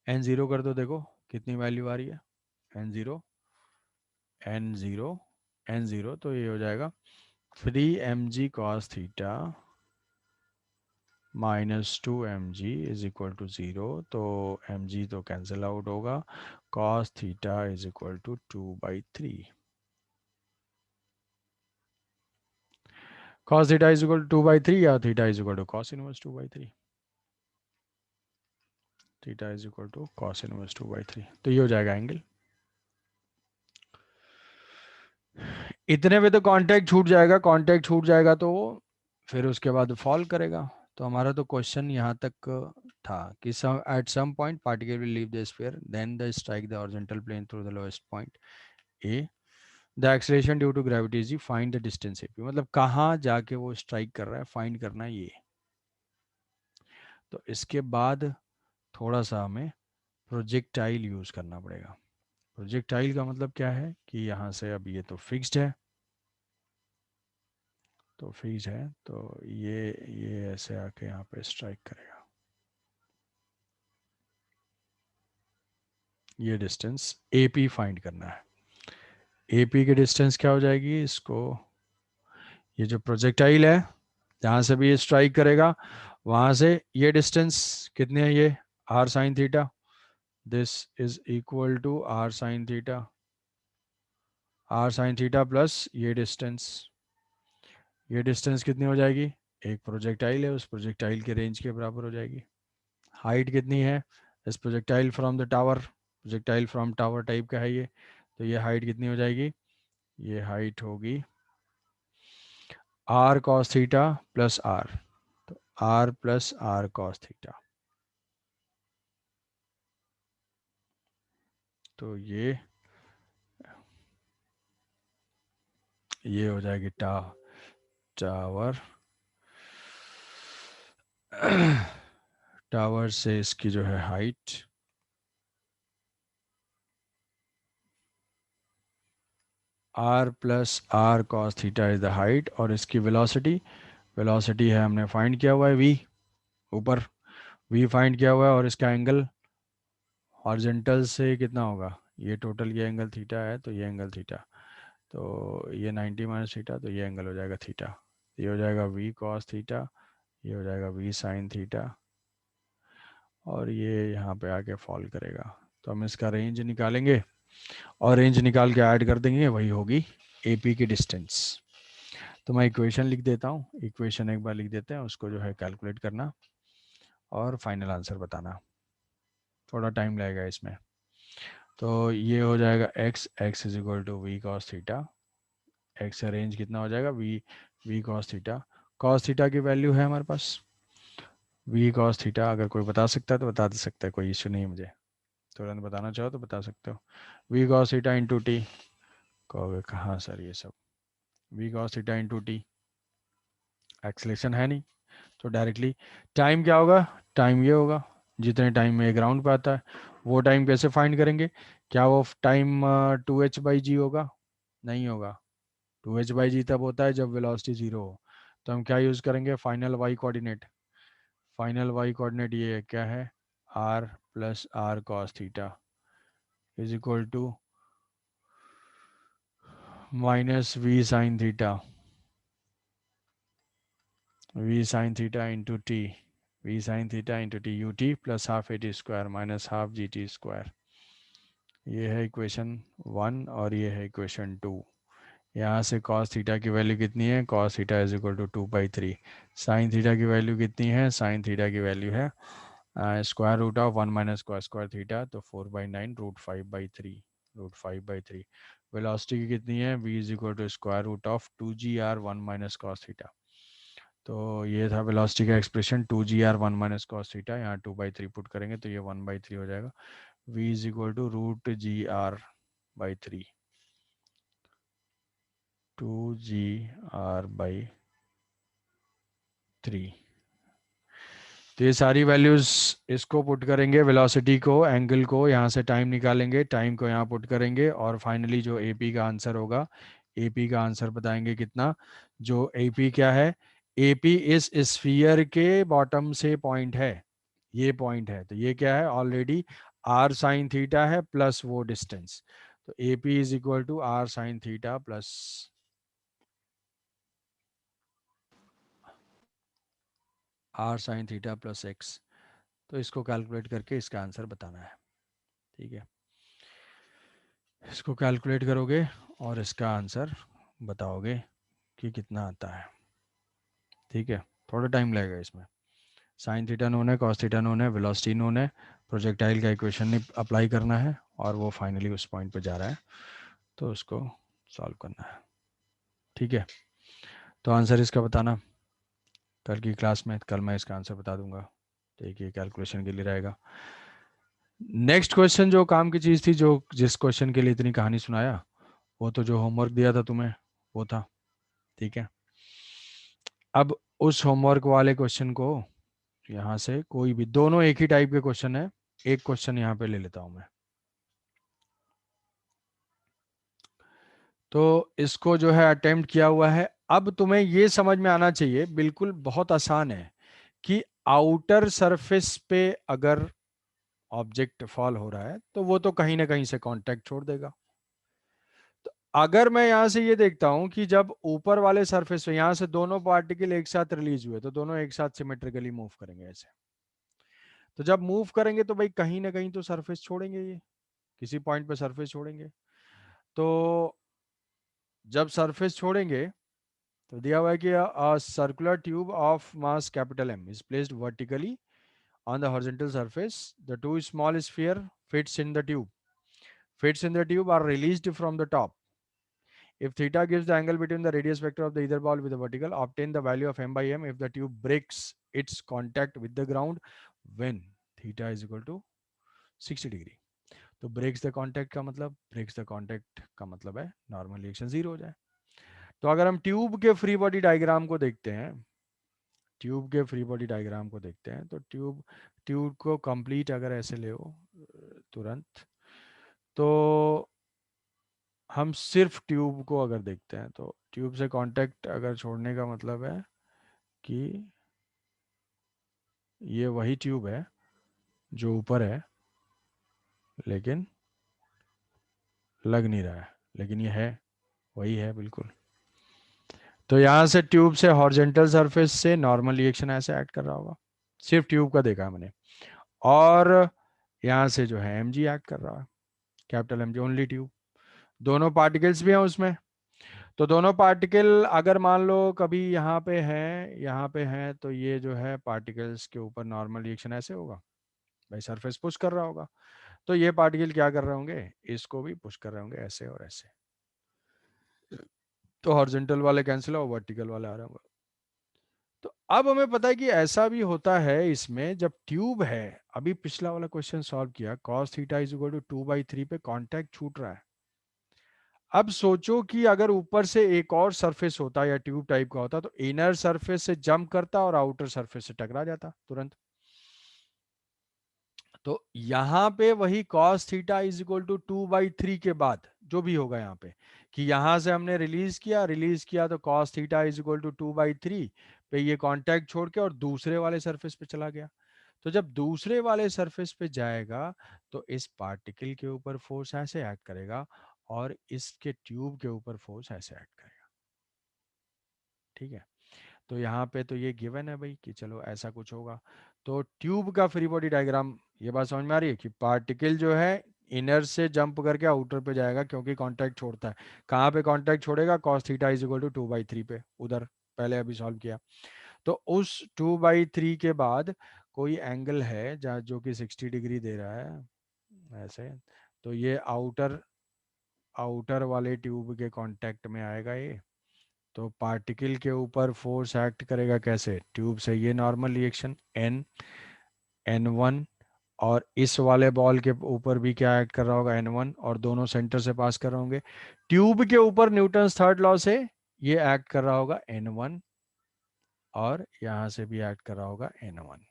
एन जीरो कर दो, देखो कितनी वैल्यू आ रही है, N zero, N zero, N zero, तो ये हो जाएगा three M ji cos theta minus two M G is equal to zero, तो एम जी तो कैंसिल आउट होगा, cos theta is equal to two by three, cos theta is equal to 2 by 3 या theta is equal to cos inverse 2 by 3, theta is equal to cos inverse 2 by 3, तो ये हो जाएगा angle. इतने में तो contact छूट जाएगा, कांटेक्ट छूट जाएगा तो फिर उसके बाद फॉल करेगा। तो हमारा तो क्वेश्चन यहाँ तक था कि at some point particle will leave the sphere then the strike the horizontal plane through the lowest point A, the acceleration due to gravity G, find the distance A P, मतलब कहाँ जाके वो strike कर रहा है find करना है ये। तो इसके बाद थोड़ा सा हमें प्रोजेक्टाइल यूज करना पड़ेगा। प्रोजेक्टाइल का मतलब क्या है कि यहाँ से अब ये तो फिक्स्ड है, तो फिक्स है, तो ये ऐसे आके यहाँ पे स्ट्राइक करेगा, ये डिस्टेंस AP फाइंड करना है। AP की डिस्टेंस क्या हो जाएगी, इसको ये जो प्रोजेक्टाइल है जहां से भी ये स्ट्राइक करेगा वहां से ये डिस्टेंस कितने है, ये R sine theta, this is equal to R sine theta plus ये डिस्टेंस कितनी हो जाएगी, एक प्रोजेक्टाइल है उस प्रोजेक्टाइल के रेंज के बराबर हो जाएगी। हाइट कितनी है इस projectile from the tower, projectile from tower type का है ये, तो ये हाइट कितनी हो जाएगी, ये हाइट होगी r cos theta plus r, तो r plus are cos theta, तो ये हो जाएगी टावर टावर से इसकी जो है height R plus are cos theta is the height, और इसकी वेलोसिटी है हमने फाइंड किया हुआ है v, ऊपर v फाइंड किया हुआ है, और इसका एंगल हॉरिजॉन्टल से कितना होगा, ये टोटल ये एंगल थीटा है तो ये एंगल थीटा, तो ये 90 माइनस थीटा, तो ये एंगल हो जाएगा थीटा, ये हो जाएगा v कॉस थीटा, ये हो जाएगा v साइन थीटा, और ये यहाँ पे आके फॉल करेगा, तो हम इसका रेंज निकालेंगे और रेंज निकाल के ऐड कर देंगे, वही होगी AP की डिस्टेंस। तो मैं इक्वेशन लिख देता हूँ, इक्वेशन एक बार लिख देते हैं, उसको जो है कैलकुलेट करना और फाइनल आंसर बताना, थोड़ा टाइम लगेगा इसमें। तो ये हो जाएगा x is equal to V cos theta, X का रेंज कितना हो जाएगा वी कॉस थीटा की वैल्यू है हमारे पास वी कॉस थीटा, अगर कोई बता सकता है तो बता दे सकता है, कोई इशू नहीं है मुझे, तुरंत बताना चाहो तो बता सकते हो। V cos theta into T, कहोगे कहाँ सर ये सब, V cos theta into T, acceleration है नहीं तो डायरेक्टली टाइम क्या होगा, टाइम ये होगा जितने टाइम में एक राउंड पे आता है, वो टाइम कैसे फाइंड करेंगे, क्या वो टाइम 2h/g होगा, नहीं होगा, 2h/g तब होता है जब वेलोसिटी जीरो हो, तो हम क्या यूज़ करेंगे, फाइनल वाई कोऑर्डिनेट ये है, क्या है, R plus are cos theta is equal to minus V sine theta into T, V sine theta into T U T plus half A T square minus half G T square, ये है equation 1 और ये है equation 2। यहाँ से cos theta की value कितनी है, cos theta is equal to 2/3, sine theta की वैल्यू कितनी है, साइन थीटा की वैल्यू है square root of 1 minus cos square theta, तो 4/9 रूट 5/3 वेलोसिटी की कितनी है, v is equal to square root of 2gr1 - cos theta, तो ये था वेलोसिटी का एक्सप्रेशन 2gr1 - cos थीटा, यहाँ 2/3 पुट करेंगे तो ये 1/3 हो जाएगा, v is equal to √gr/3 2gr/3, तो ये सारी वैल्यूज इसको पुट करेंगे, वेलोसिटी को, एंगल को, यहाँ से टाइम निकालेंगे, टाइम को यहाँ पुट करेंगे, और फाइनली जो एपी का आंसर होगा, एपी का आंसर बताएंगे कितना, जो एपी क्या है, एपी इस स्फीयर के बॉटम से पॉइंट है, ये पॉइंट है, तो ये क्या है, ऑलरेडी आर साइन थीटा है प्लस वो डिस्टेंस, तो AP is equal to R sine theta plus R sine theta plus X, तो इसको कैलकुलेट करके इसका आंसर बताना है, ठीक है, इसको कैलकुलेट करोगे और इसका आंसर बताओगे कि कितना आता है, ठीक है, थोड़ा टाइम लगेगा इसमें, साइन थीटा नोन है, कॉस थीटा नोन है, वेलोसिटी नोन है, प्रोजेक्टाइल का इक्वेशन नहीं अप्लाई करना है, और वो फाइनली उस पॉइंट पे जा रहा है, तो उसको सॉल्व करना है, ठीक है, तो आंसर इसका बताना कल की क्लास में, कल मैं इसका आंसर बता दूंगा, ठीक है, कैलकुलेशन के लिए रहेगा। नेक्स्ट क्वेश्चन जो काम की चीज़ थी, जो जिस क्वेश्चन के लिए इतनी कहानी सुनाया, वो तो जो होमवर्क दिया था तुम्हें वो था, ठीक है, अब उस होमवर्क वाले क्वेश्चन को यहाँ से कोई भी, दोनों एक ही टाइप के क्वेश्चन है, एक क्वेश्चन यहाँ पे ले लेता हूं मैं, तो इसको जो है अटेम्प्ट किया हुआ है, अब तुम्हें ये समझ में आना चाहिए, बिल्कुल बहुत आसान है, कि आउटर सरफेस पे अगर ऑब्जेक्ट फॉल हो रहा है तो वो तो कहीं ना कहीं से कांटेक्ट छोड़ देगा, तो अगर मैं यहाँ से ये देखता हूँ कि जब ऊपर वाले सरफेस पे यहाँ से दोनों पार्टिकल एक साथ रिलीज हुए तो दोनों एक साथ सिमेट्रिकली मूव करेंगे ऐसे। तो जब मूव करेंगे तो भाई कहीं ना कहीं तो सरफेस छोड़ेंगे, ये किसी पॉइंट पे सरफेस छोड़ेंगे। तो जब सरफेस छोड़ेंगे तो दिया हुआ है कि circular tube of mass capital M is placed vertically on the horizontal surface. The two small sphere fits in the tube. Fits in the tube are released from the top. If theta gives the angle between the radius vector of the either ball with the vertical, obtain the value of m by m if the tube breaks its contact with the ground when theta is equal to 60 degree. तो breaks the contact का मतलब, breaks the contact का मतलब है normal reaction zero हो जाए। तो अगर हम ट्यूब के फ्री बॉडी डायग्राम को देखते हैं, ट्यूब के फ्री बॉडी डायग्राम को देखते हैं तो ट्यूब ट्यूब को कंप्लीट अगर ऐसे ले तुरंत, तो हम सिर्फ ट्यूब को अगर देखते हैं तो ट्यूब से कांटेक्ट अगर छोड़ने का मतलब है कि ये वही ट्यूब है जो ऊपर है लेकिन लग नहीं रहा है, लेकिन ये है, वही है बिल्कुल। तो यहाँ से ट्यूब से हॉरिजॉन्टल सरफेस से नॉर्मल रिएक्शन ऐसे ऐड कर रहा होगा, सिर्फ ट्यूब का देखा है मैंने। और यहाँ से जो है एम जी ऐड कर रहा है, capital M G, only tube. दोनों पार्टिकल्स भी हैं उसमें। तो दोनों पार्टिकल अगर मान लो कभी यहाँ पे हैं, यहाँ पे हैं, तो ये जो है पार्टिकल्स के ऊपर नॉर्मल रिएक्शन ऐसे होगा, भाई सरफेस पुश कर रहा होगा। तो ये पार्टिकल क्या कर रहे होंगे, इसको भी पुश कर रहे होंगे ऐसे और ऐसे। तो हॉरिजॉन्टल वाले कैंसिल हो, वर्टिकल वाले आ रहे होंगे। तो अब हमें पता है कि ऐसा भी होता है इसमें जब ट्यूब है। अभी पिछला वाला क्वेश्चन सॉल्व किया, cos theta is equal to 2/3 पे कांटेक्ट छूट रहा है। अब सोचो कि अगर ऊपर से एक और सरफेस होता या ट्यूब टाइप का होता तो इनर सरफेस से जंप करता और आउटर सरफेस से टकरा जाता तुरंत। तो यहां पे वही cos theta is equal to 2/3 के बाद जो भी होगा यहाँ पे, कि यहां से हमने रिलीज किया तो cos theta is equal to 2/3 पे ये कांटेक्ट छोड़ के और दूसरे वाले सरफेस पे चला गया। तो जब दूसरे वाले सरफेस पे जाएगा तो इस पार्टिकल के ऊपर फोर्स ऐसे एक्ट करेगा और इसके ट्यूब के ऊपर फोर्स ऐसे एक्ट करेगा। ठीक है, तो यहाँ पे तो ये गिवन है भाई कि चलो ऐसा कुछ होगा। तो ट्यूब का फ्री बॉडी डायग्राम, ये बात समझ में आ रही है कि पार्टिकल जो है इनर से जंप करके आउटर पे जाएगा क्योंकि कांटेक्ट छोड़ता है। कहाँ पे कांटेक्ट छोड़ेगा, cos theta is equal to 2/3 पे, उधर पहले अभी सॉल्व किया। तो उस 2/3 के बाद कोई एंगल है जहाँ जो कि 60 डिग्री दे रहा है ऐसे, तो ये आउटर आउटर वाले ट्यूब के कांटेक्ट में आएगा ये। तो पार्टिकल के ऊपर फोर्स एक्ट करेगा कैसे, ट्यूब से ये नॉर्मल रिएक्शन N1, और इस वाले बॉल के ऊपर भी क्या एक्ट कर रहा होगा, N1, और दोनों सेंटर से पास कर रहे होंगे। ट्यूब के ऊपर न्यूटन थर्ड लॉ से ये एक्ट कर रहा होगा N1, और यहां से भी एक्ट कर रहा होगा N1।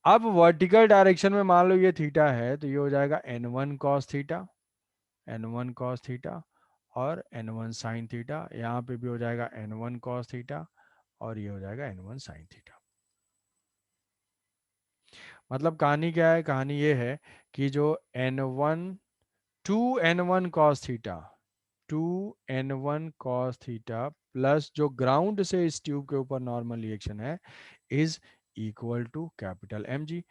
अब वर्टिकल डायरेक्शन में मान लो ये थीटा है तो ये हो जाएगा N1 cos theta, N1 cos theta, और N1 sin थीटा। यहाँ पे भी हो जाएगा N1 cos थीटा और ये हो जाएगा N1 sin थीटा। मतलब कहानी क्या है, कहानी ये है कि जो N1 2N1 cos theta, 2N1 cos theta plus जो ग्राउंड से इस ट्यूब के ऊपर नॉर्मल रिएक्शन है is equal to capital M G.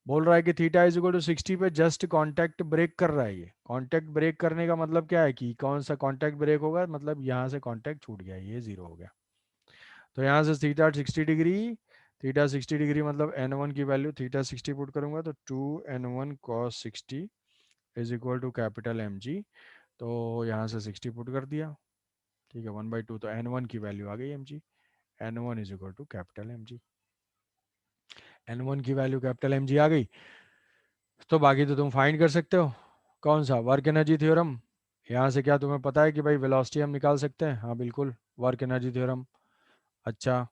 बोल रहा है कि थीटा इज इक्वल टू 60 पे जस्ट कांटेक्ट ब्रेक कर रहा है। ये कांटेक्ट ब्रेक करने का मतलब क्या है कि कौन सा कांटेक्ट ब्रेक होगा, मतलब यहाँ से कांटेक्ट छूट गया, ये जीरो हो गया। तो यहाँ से थीटा 60 डिग्री मतलब N1 की वैल्यू थीटा 60 पुट करूंगा तो 2N1 cos 60 is equal to capital M G. तो यहाँ से 60 पुट कर दिया, ठीक है, 1/2, तो N1 की वैल्यू आ गई M G. N1 is equal to capital M G, N1 की वैल्यू कैपिटल एम जी आ गई। तो बाकी तो तुम फाइंड कर सकते हो। कौन सा, वर्क एनर्जी थ्योरम। यहाँ से क्या तुम्हें पता है कि भाई वेलोसिटी हम निकाल सकते हैं, हाँ बिल्कुल, वर्क एनर्जी थ्योरम। अच्छा,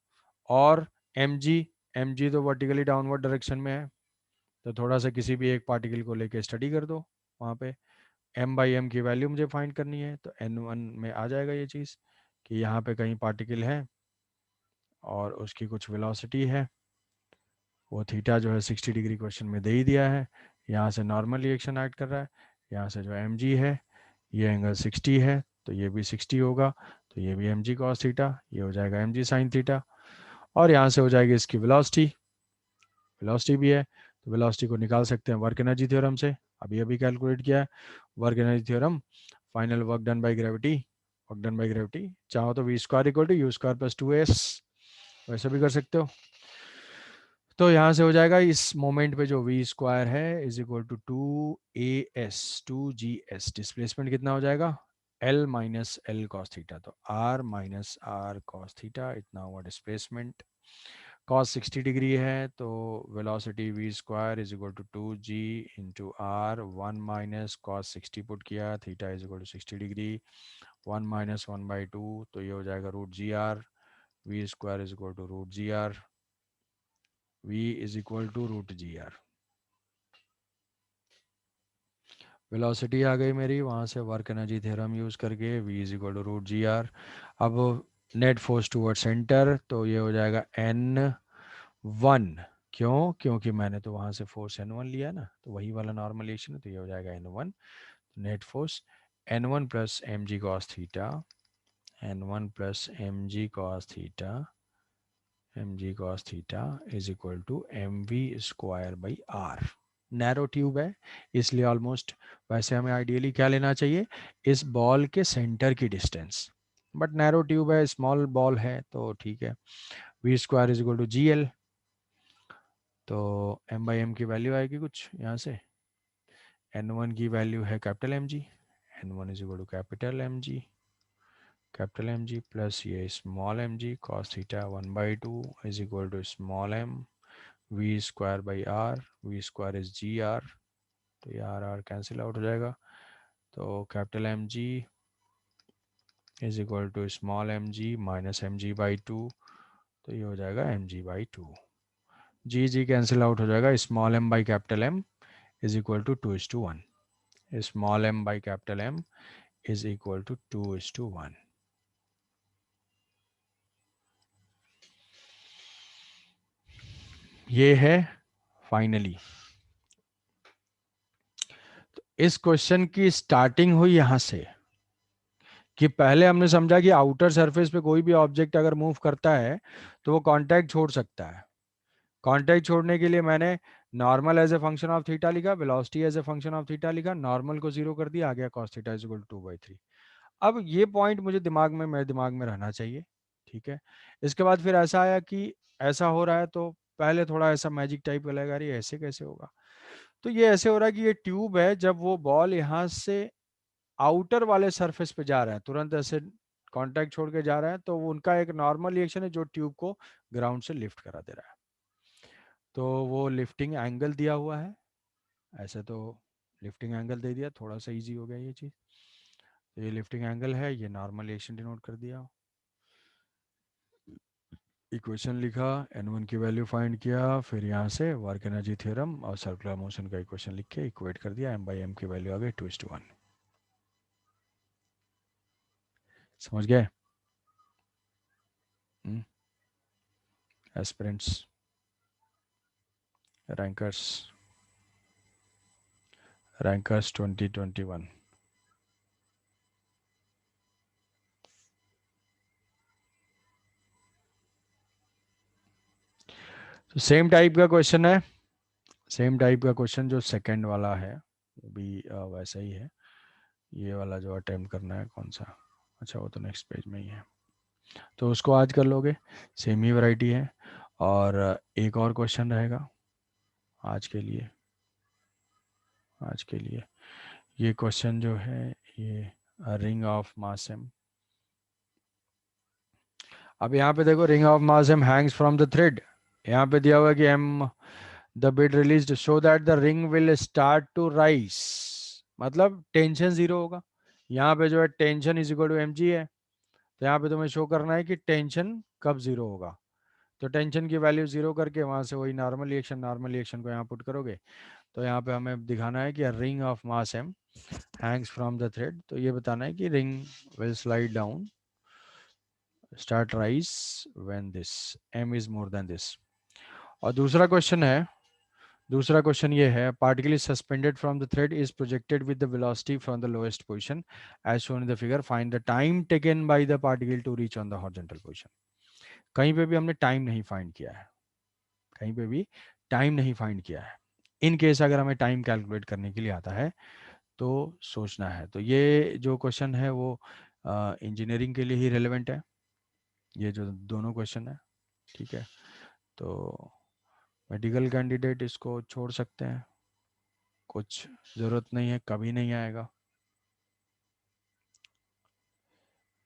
और एम जी, एम जी तो वर्टिकली डाउनवर्ड डायरेक्शन में है, तो थोड़ा सा किसी भी एक पार्टिकल को लेके स्टडी कर दो वहाँ पे। m/m की वैल्यू मुझे फाइंड करनी है तो N1 में आ जाएगा ये चीज़ कि यहाँ पे कहीं पार्टिकल है और उसकी कुछ वेलोसिटी है, वो थीटा जो है 60 डिग्री क्वेश्चन में दे ही दिया है। यहाँ से नॉर्मल रिएक्शन एक्ट कर रहा है, यहाँ से जो एम जी है ये एंगल 60 है तो ये भी 60 होगा, तो ये भी mg cos थीटा, ये हो जाएगा mg sin थीटा। और यहाँ से हो जाएगी इसकी वेलोसिटी, वेलोसिटी भी है तो वेलोसिटी को निकाल सकते हैं वर्क एनर्जी थ्योरम से, अभी अभी कैलकुलेट किया है work energy theorem. Final work done by gravity, work done by gravity चाहो तो V square equal to U square plus 2s, वैसे भी कर सकते हो। तो यहाँ से हो जाएगा इस मोमेंट पे जो वी स्क्वायर है इज इक्वल टू 2 डिस्प्लेसमेंट कितना हो जाएगा, l minus l cos theta, तो r minus are cos theta इतना हुआ डिस्प्लेसमेंट। कॉस 60 डिग्री है तो velocity v square is equal to 2g into r, 1 - cos 60 put किया, theta is equal to 60 degree, 1 - 1/2 तो ये हो जाएगा root g r, v square is equal to root g r, v is equal to root g r. Velocity आ गई मेरी, वहाँ से वर्क एनर्जी थ्योरम यूज़ करके v is equal to root g r. अब नेट फोर्स टूवर्ड सेंटर तो ये हो जाएगा n1, क्यों, क्योंकि मैंने तो वहाँ से फोर्स n1 लिया ना, तो वही वाला नॉर्मल एक्शन है, तो ये हो जाएगा n1, net force n1 plus M ji cos theta, n1 plus M ji cos theta, M ji cos theta is equal to M we square by R. Narrow tube है इसलिए almost, वैसे हमें ideally क्या लेना चाहिए, इस ball के centre की डिस्टेंस, बट नैरो ट्यूब है, स्मॉल बॉल है तो ठीक है। We square is equal to g l, तो एम बाई एम की वैल्यू आएगी कुछ यहाँ से, एन वन की वैल्यू है capital M g, n one is equal to capital M g plus ये small M G cos theta 1/2 is equal to small m we square by r, v square is g are, तो ये R are cancel out हो जाएगा, तो capital M G is equal to small M G minus M G by two, तो ये हो जाएगा M G by two, G G cancel out हो जाएगा, small M by capital M is equal to 2:1, small M by capital M is equal to 2:1। ये है finally. तो इस क्वेश्चन की स्टार्टिंग हुई यहां से कि पहले हमने समझा कि आउटर सरफेस पे कोई भी ऑब्जेक्ट अगर मूव करता है तो वो कांटेक्ट छोड़ सकता है। कांटेक्ट छोड़ने के लिए मैंने normal as a function of theta लिखा, velocity as a function of theta लिखा, नॉर्मल को जीरो कर दिया, आ गया cos theta is equal to 2/3। अब ये पॉइंट मुझे दिमाग में, मेरे दिमाग में रहना चाहिए, ठीक है। इसके बाद फिर ऐसा आया कि ऐसा हो रहा है तो पहले थोड़ा ऐसा मैजिक टाइप का लगा, रही ऐसे कैसे होगा, तो ये ऐसे हो रहा है कि ये ट्यूब है, जब वो बॉल यहाँ से आउटर वाले सरफेस पे जा रहा है, तुरंत ऐसे कांटेक्ट छोड़ के जा रहा है, तो वो उनका एक नॉर्मल रिएक्शन है जो ट्यूब को ग्राउंड से लिफ्ट करा दे रहा है। तो वो लिफ्टिंग एंगल दिया हुआ है, ऐसे तो लिफ्टिंग एंगल दे दिया, थोड़ा सा इजी हो गया ये चीज़। तो ये लिफ्टिंग एंगल है, ये नॉर्मल रिएक्शन डिनोट कर दिया, इक्वेशन लिखा, n1 की वैल्यू फाइंड किया, फिर यहाँ से वर्क एनर्जी थ्योरम और सर्कुलर मोशन का इक्वेशन लिख के इक्वेट कर दिया, m बाई एम की वैल्यू आ गई 2:1। समझ गए एस्पिरेंट्स, रैंकर्स, रैंकर्स 2021। तो सेम टाइप का क्वेश्चन है, सेम टाइप का क्वेश्चन जो सेकंड वाला है वो भी वैसा ही है। ये वाला जो अटेम्प्ट करना है कौन सा, अच्छा वो तो नेक्स्ट पेज में ही है, तो उसको आज कर लोगे, सेम ही वैरायटी है। और एक और क्वेश्चन रहेगा आज के लिए, आज के लिए ये क्वेश्चन जो है ये रिंग ऑफ मासम। अब यहाँ पे देखो ring of mass m hangs from the thread, यहाँ पे दिया हुआ है कि m the bit released so that the ring will start to rise, मतलब टेंशन जीरो होगा। यहाँ पे जो है tension is equal to M g है, तो यहाँ पे तुम्हें शो करना है कि टेंशन कब जीरो होगा, तो टेंशन की वैल्यू जीरो करके वहां से वही नॉर्मल रिएक्शन को यहाँ पुट करोगे, तो यहाँ पे हमें दिखाना है कि ring of mass M hangs from the thread, तो ये बताना है कि ring will slide down start rise when this m is more than this. और दूसरा क्वेश्चन है दूसरा क्वेश्चन ये है, particle is suspended from the thread is projected with the velocity from the lowest position as shown in the figure, find the time taken by the particle to reach on the horizontal position. कहीं पे भी हमने time नहीं find किया है, कहीं पे भी टाइम नहीं फाइंड किया है। इन केस अगर हमें टाइम कैलकुलेट करने के लिए आता है तो सोचना है। तो ये जो क्वेश्चन है वो इंजीनियरिंग के लिए ही रेलेवेंट है, ये जो दोनों क्वेश्चन है, ठीक है। तो मेडिकल कैंडिडेट इसको छोड़ सकते हैं, कुछ ज़रूरत नहीं है, कभी नहीं आएगा,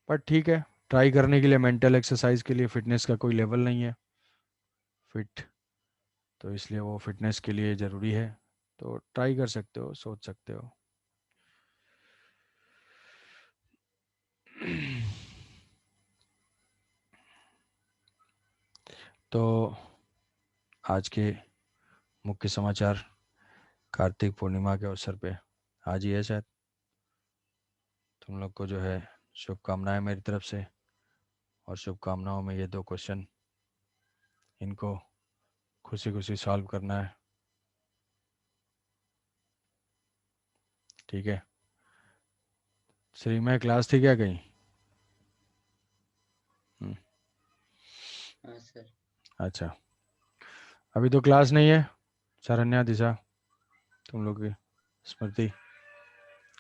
पर ठीक है, ट्राई करने के लिए, मेंटल एक्सरसाइज के लिए फिटनेस का कोई लेवल नहीं है फिट, तो इसलिए वो फिटनेस के लिए ज़रूरी है, तो ट्राई कर सकते हो, सोच सकते हो। तो आज के मुख्य समाचार कार्तिक पूर्णिमा के अवसर पे आज ही है शायद, तुम लोग को जो है शुभकामनाएं मेरी तरफ से, और शुभकामनाओं में ये दो क्वेश्चन, इनको खुशी खुशी सॉल्व करना है, ठीक है। श्री में क्लास थी क्या कहीं? हाँ सर। अच्छा, अभी तो क्लास नहीं है। शरण्या, दिशा, तुम लोग की, स्मृति,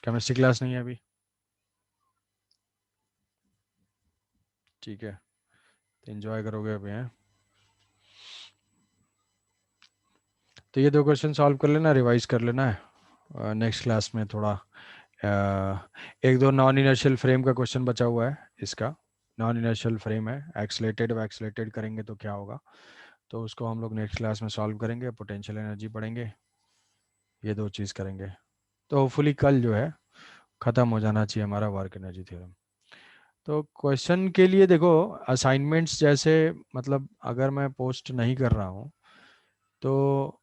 केमिस्ट्री क्लास नहीं है अभी, ठीक है, तो एंजॉय करोगे अभी, हैं? तो ये दो क्वेश्चन सॉल्व कर लेना, रिवाइज कर लेना है, नेक्स्ट क्लास में थोड़ा एक दो नॉन इनर्शियल फ्रेम का क्वेश्चन बचा हुआ है इसका। नॉन इनर्शियल फ्रेम है, एक्सलेटेड वैक्सलेटेड करेंगे तो क्या होगा, तो उसको हम लोग नेक्स्ट क्लास में सॉल्व करेंगे, पोटेंशियल एनर्जी पढ़ेंगे, ये दो चीज़ करेंगे। तो होपफुली कल जो है ख़त्म हो जाना चाहिए हमारा वर्क एनर्जी थ्योरम। तो क्वेश्चन के लिए देखो, असाइनमेंट्स जैसे, मतलब अगर मैं पोस्ट नहीं कर रहा हूँ तो